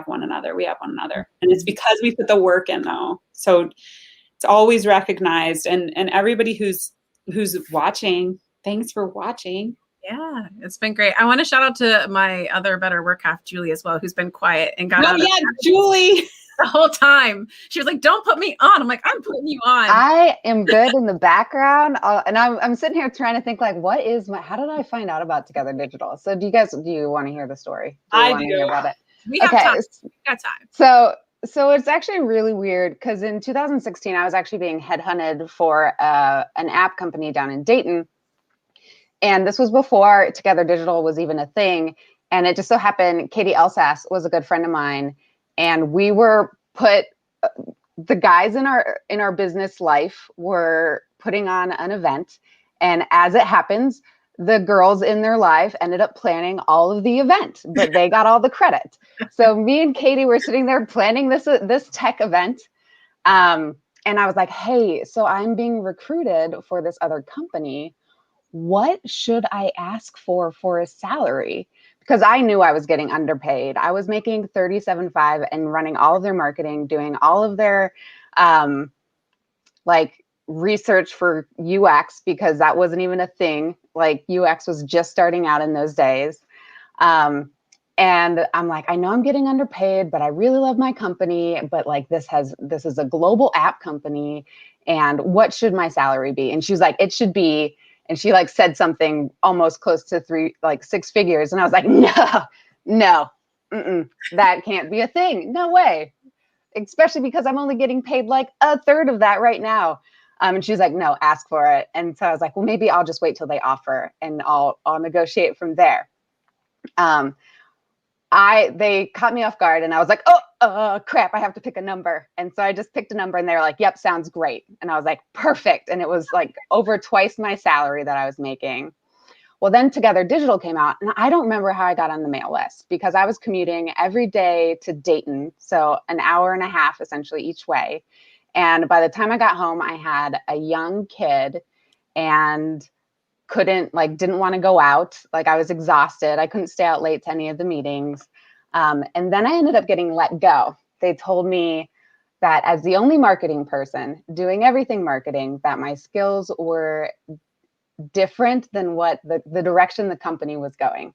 one another. We have one another. And it's because we put the work in, though. So it's always recognized, and everybody who's watching, thanks for watching. Yeah, it's been great. I want to shout out to my other better work half, Julie, as well, who's been quiet and got out of Julie. The whole time. She was like, don't put me on. I'm like, I'm putting you on. I am good in the background. And I'm sitting here trying to think, like, how did I find out about Together Digital? So do you want to hear the story? I do. Hear about it? We have time. We got time. So it's actually really weird because in 2016, I was actually being headhunted for an app company down in Dayton. And this was before Together Digital was even a thing. And it just so happened, Katie Elsas was a good friend of mine. And we were the guys in our business life were putting on an event. And as it happens, the girls in their life ended up planning all of the event, but they got all the credit. So me and Katie were sitting there planning this tech event. And I was like, hey, so I'm being recruited for this other company. What should I ask for a salary? Because I knew I was getting underpaid. I was making $37,500 and running all of their marketing, doing all of their research for UX, because that wasn't even a thing. Like, UX was just starting out in those days. And I'm like, I know I'm getting underpaid, but I really love my company. But like, this is a global app company. And what should my salary be? And she was like, it should be. And she like said something almost close to 6 figures. And I was like, no, that can't be a thing. No way. Especially because I'm only getting paid like a third of that right now. And she was like, no, ask for it. And so I was like, well, maybe I'll just wait till they offer and I'll negotiate from there. They caught me off guard and I was like, oh, crap, I have to pick a number. And so I just picked a number and they were like, yep, sounds great. And I was like, perfect. And it was like over twice my salary that I was making. Well, then Together Digital came out, and I don't remember how I got on the mail list because I was commuting every day to Dayton. So an hour and a half essentially each way. And by the time I got home, I had a young kid and didn't want to go out. Like, I was exhausted. I couldn't stay out late to any of the meetings. And then I ended up getting let go. They told me that as the only marketing person doing everything marketing, that my skills were different than what the direction the company was going.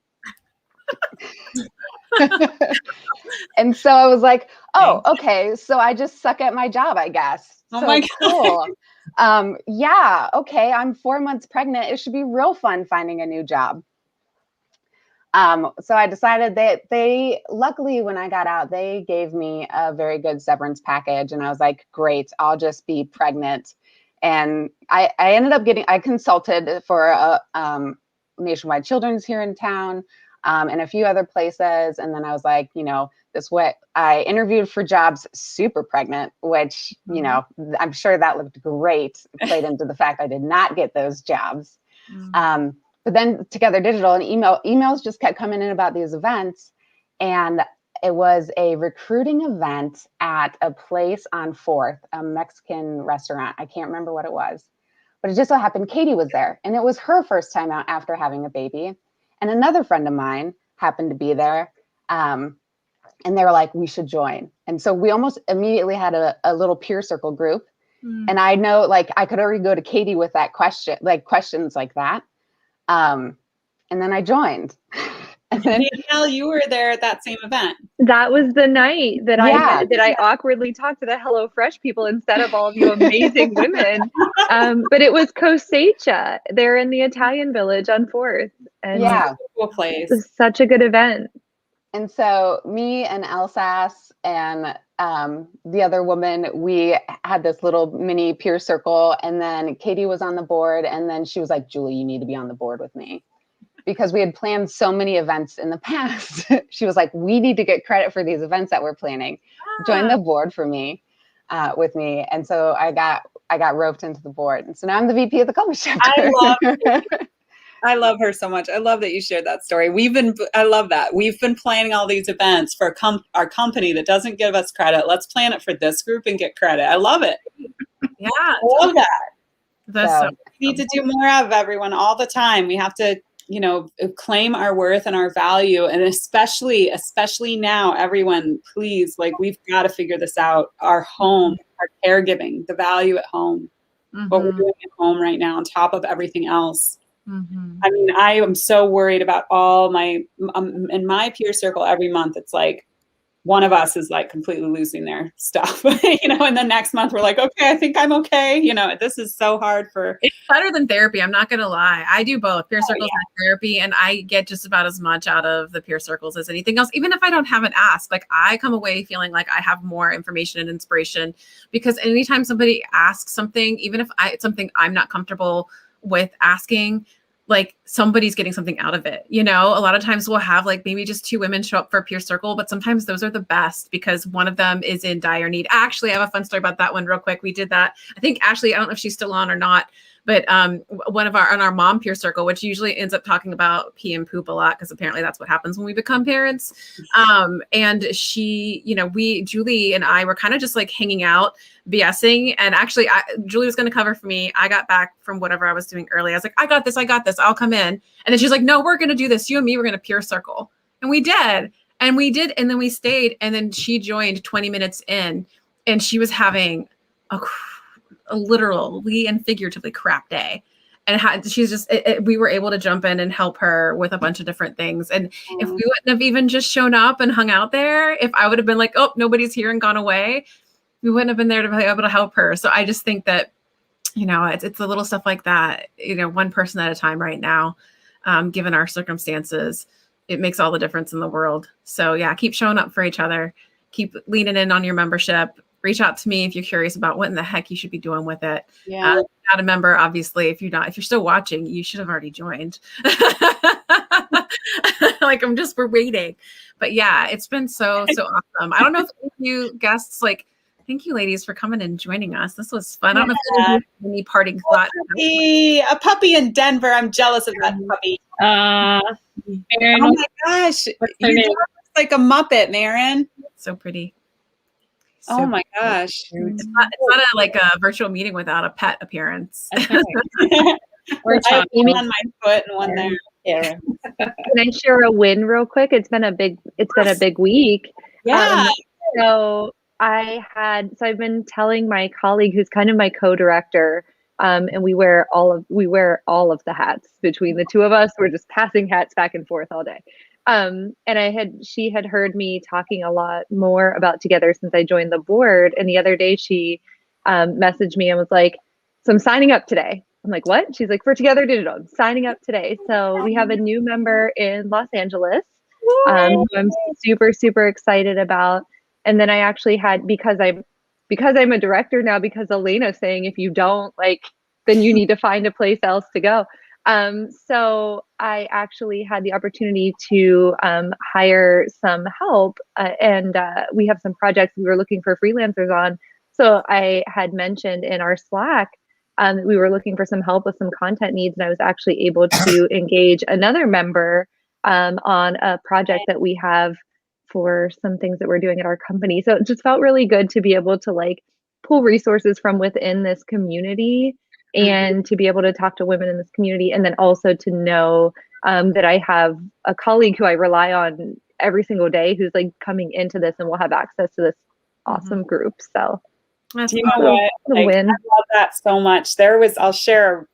And so I was like, oh, okay. So I just suck at my job, I guess. Oh so my cool. Yeah, okay. I'm 4 months pregnant. It should be real fun finding a new job. So I decided that luckily when I got out, they gave me a very good severance package. And I was like, great, I'll just be pregnant. And I ended up I consulted for a Nationwide Children's here in town, and a few other places. And then I was like, I interviewed for jobs super pregnant, which, I'm sure that looked great. It played into the fact I did not get those jobs. But then Together Digital and emails just kept coming in about these events. And it was a recruiting event at a place on 4th, a Mexican restaurant. I can't remember what it was, but it just so happened Katie was there. And it was her first time out after having a baby. And another friend of mine happened to be there. And they were like, we should join. And so we almost immediately had a little peer circle group. And I know, like, I could already go to Katie with that question, like questions like that. And then I joined. Danielle, you were there at that same event. That was the night that Yeah. I awkwardly talked to the HelloFresh people instead of all of you amazing women. But it was Cosecha. They're in the Italian Village on 4th. And Yeah. Cool place. it was such a good event. And so me and Elsass and the other woman, we had this little mini peer circle, and then Katie was on the board, and then she was like, Julie, you need to be on the board with me. Because we had planned so many events in the past. She was like, we need to get credit for these events that we're planning. Join the board for me, with me. And so I got roped into the board. And so now I'm the VP of the Columbus chapter. I love her so much. I love that you shared that story. I love that. We've been planning all these events for our company that doesn't give us credit. Let's plan it for this group and get credit. I love it. Yeah. I love that. That's So- We need to do more of, everyone, all the time. We have to, claim our worth and our value. And especially now, everyone, please, like, we've got to figure this out. Our home, our caregiving, the value at home, what we're doing at home right now on top of everything else. I mean, I am so worried about all in my peer circle every month. It's like one of us is like completely losing their stuff, and the next month we're like, okay, I think I'm okay. This is so hard It's better than therapy. I'm not going to lie. I do both peer circles and therapy, and I get just about as much out of the peer circles as anything else. Even if I don't have an ask, like, I come away feeling like I have more information and inspiration, because anytime somebody asks something, even if it's something I'm not comfortable with asking, like, somebody's getting something out of it. A lot of times we'll have like maybe just 2 women show up for a peer circle, but sometimes those are the best because one of them is in dire need. Actually, I have a fun story about that one real quick. We did that. I think Ashley, I don't know if she's still on or not, but one of our mom peer circle, which usually ends up talking about pee and poop a lot, because apparently that's what happens when we become parents. And she, Julie and I were kind of just like hanging out, BSing. And actually, Julie was going to cover for me. I got back from whatever I was doing early. I was like, I got this. I'll come in. And then she's like, no, we're going to do this. You and me, we're going to peer circle. And we did. And then we stayed. And then she joined 20 minutes in, and she was having a literally and figuratively crap day. And she's just, we were able to jump in and help her with a bunch of different things. And if we wouldn't have even just shown up and hung out there, if I would have been like, oh, nobody's here and gone away, we wouldn't have been there to be able to help her. So I just think that, it's the little stuff like that, one person at a time right now, given our circumstances, it makes all the difference in the world. So yeah, keep showing up for each other, keep leaning in on your membership. Reach out to me if you're curious about what in the heck you should be doing with it. Yeah. Not a member, obviously. If you're still watching, you should have already joined. Like, we're waiting. But yeah, it's been so awesome. I don't know if any of you guests, thank you, ladies, for coming and joining us. This was fun. I don't know if you have any parting thoughts. A puppy in Denver. I'm jealous of that puppy. Marin, Oh my gosh. You look like a Muppet, Marin. So pretty. Oh my gosh. It's not a virtual meeting without a pet appearance. We're I have talking. one on my foot and one there. Yeah. Can I share a win real quick? It's been a big week. Yeah. So I've been telling my colleague, who's kind of my co-director, and we wear all of the hats between the two of us. We're just passing hats back and forth all day. And she had heard me talking a lot more about Together since I joined the board. And the other day she messaged me and was like, so I'm signing up today. I'm like, what? She's like, for Together Digital, I'm signing up today. So we have a new member in Los Angeles, who I'm super, super excited about. And then I actually had, because I'm a director now, because Alaina's saying, if you don't, then you need to find a place else to go. So I actually had the opportunity to hire some help, and we have some projects we were looking for freelancers on. So I had mentioned in our Slack we were looking for some help with some content needs, and I was actually able to engage another member on a project that we have for some things that we're doing at our company. So it just felt really good to be able to pull resources from within this community and to be able to talk to women in this community, and then also to know that I have a colleague who I rely on every single day who's coming into this and will have access to this awesome group. So you know what? win. I love that so much. I'll share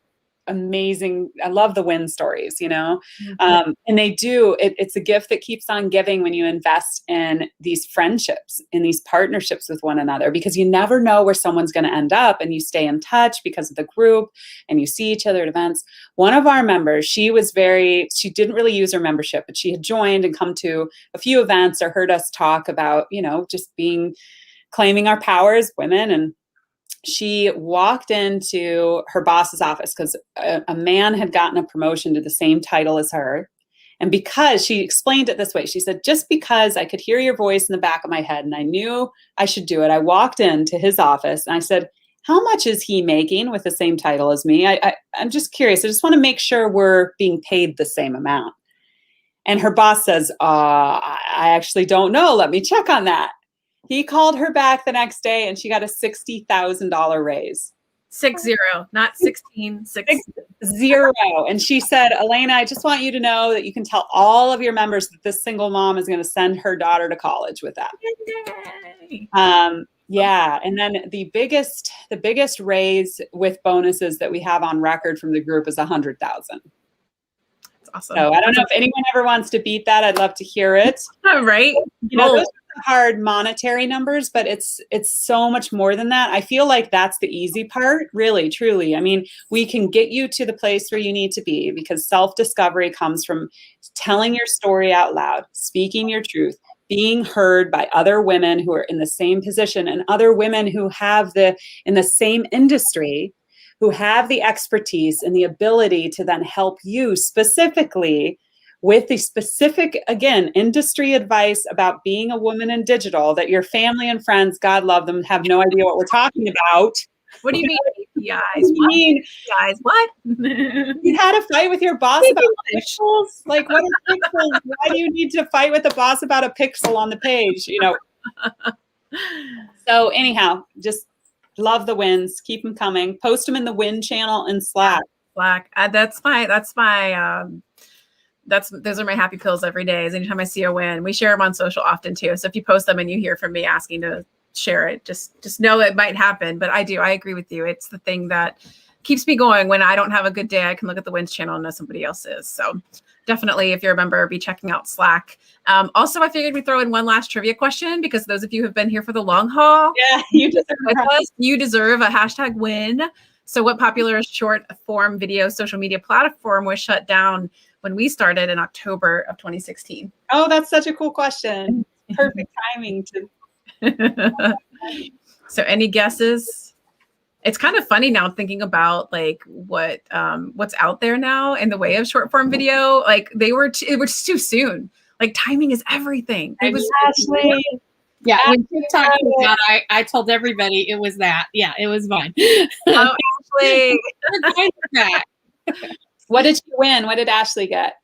amazing. I love the win stories, you know? And they do, it's a gift that keeps on giving when you invest in these friendships, in these partnerships with one another, because you never know where someone's going to end up, and you stay in touch because of the group and you see each other at events. One of our members, she didn't really use her membership, but she had joined and come to a few events or heard us talk about, you know, just claiming our power as women. And she walked into her boss's office because a man had gotten a promotion to the same title as her. And because she explained it this way, she said, just because I could hear your voice in the back of my head and I knew I should do it, I walked into his office and I said, how much is he making with the same title as me? I'm just curious. I just want to make sure we're being paid the same amount. And her boss says, I actually don't know. Let me check on that. He called her back the next day and she got a $60,000 raise. 60, not 16, 6 0. And she said, Alaina, I just want you to know that you can tell all of your members that this single mom is going to send her daughter to college with that. Yeah. And then the biggest raise with bonuses that we have on record from the group is 100,000. Awesome. So I don't know if anyone ever wants to beat that. I'd love to hear it. Right. You know, those are hard monetary numbers, but it's so much more than that. I feel like that's the easy part, really, truly. I mean, we can get you to the place where you need to be, because self-discovery comes from telling your story out loud, speaking your truth, being heard by other women who are in the same position and other women who have in the same industry, who have the expertise and the ability to then help you specifically with the specific, again, industry advice about being a woman in digital that your family and friends, God love them, have no idea what we're talking about. What do you mean? Guys, what? You had a fight with your boss about pixels? Like, what are pixels? Why do you need to fight with a boss about a pixel on the page? You know. So anyhow, just love the wins. Keep them coming. Post them in the win channel in Slack. Those are my happy pills every day. Is anytime I see a win. We share them on social often too. So if you post them and you hear from me asking to share it, just know it might happen. But I agree with you. It's the thing that keeps me going. When I don't have a good day, I can look at the wins channel and know somebody else is. So definitely, if you're a member, be checking out Slack. Also, I figured we'd throw in one last trivia question, because those of you who have been here for the long haul, you deserve a hashtag win. So what popular short form video social media platform was shut down when we started in October of 2016? Oh, that's such a cool question. Perfect timing to. So any guesses? It's kind of funny now thinking about like what's out there now in the way of short form video. Like it was too soon. Like timing is everything. It was Ashley. Yeah, when TikTok came out, I told everybody it was that. Yeah, it was fine. Oh, Ashley. What did you win? What did Ashley get?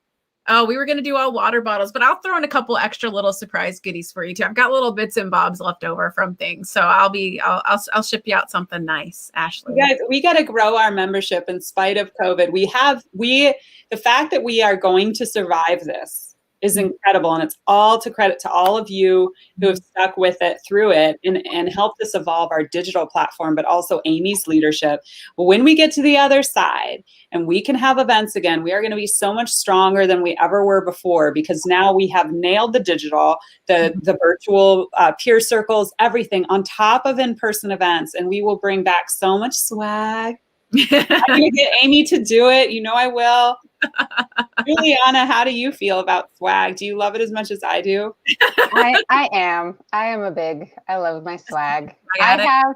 Oh, we were going to do all water bottles, but I'll throw in a couple extra little surprise goodies for you too. I've got little bits and bobs left over from things. So I'll ship you out something nice, Ashley. You guys, we got to grow our membership in spite of COVID. The fact that we are going to survive this is incredible. And it's all to credit to all of you who have stuck with it through it and helped us evolve our digital platform, but also Amy's leadership. Well, when we get to the other side and we can have events again, we are going to be so much stronger than we ever were before, because now we have nailed the digital, the virtual peer circles, everything on top of in-person events. And we will bring back so much swag. I'm going to get Amy to do it. You know I will. Juliana, how do you feel about swag? Do you love it as much as I do? I am I love my swag. I have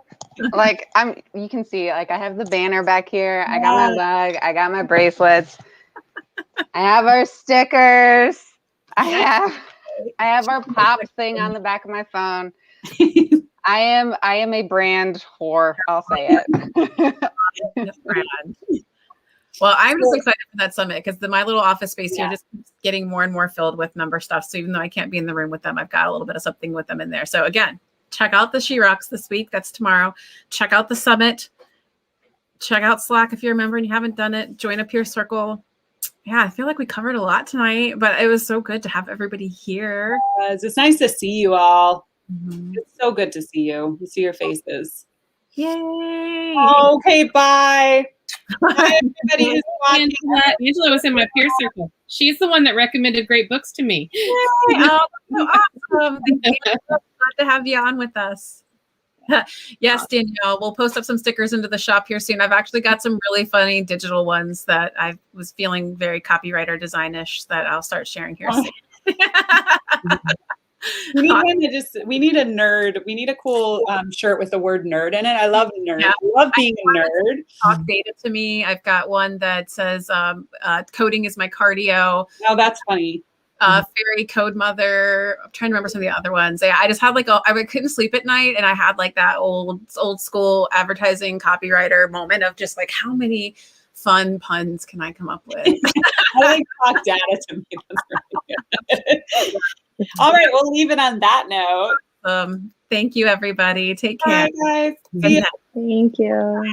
you can see, like, I have the banner back here. I got my mug. I got my bracelets. I have our stickers. I have our pop thing on the back of my phone. I am a brand whore. I'll say it. Well, I'm just excited for that summit, because my little office space here just keeps getting more and more filled with member stuff. So even though I can't be in the room with them, I've got a little bit of something with them in there. So again, check out the She Rocks this week. That's tomorrow. Check out the summit. Check out Slack if you're a member and you haven't done it. Join a peer circle. Yeah, I feel like we covered a lot tonight, but it was so good to have everybody here. It's nice to see you all. Mm-hmm. It's so good to see you. To see your faces. Yay. Okay, bye. Hi, everybody who's watching. Angela was in my peer circle. She's the one that recommended great books to me. Yay! Oh, so awesome. Thank you. Glad to have you on with us. Yes, Danielle, we'll post up some stickers into the shop here soon. I've actually got some really funny digital ones that I was feeling very copywriter designish that I'll start sharing here soon. We need a nerd. We need a cool shirt with the word nerd in it. I love nerd. Yeah. I love being a nerd. Talk data to me. I've got one that says coding is my cardio. Oh, that's funny. Fairy code mother. I'm trying to remember some of the other ones. Yeah, I just had like I couldn't sleep at night, and I had like that old school advertising copywriter moment of just like, how many fun puns can I come up with? I like talk data to me. That's really good. All right, we'll leave it on that note. Thank you, everybody. Take care. Bye, guys. Good night. Thank you. Bye.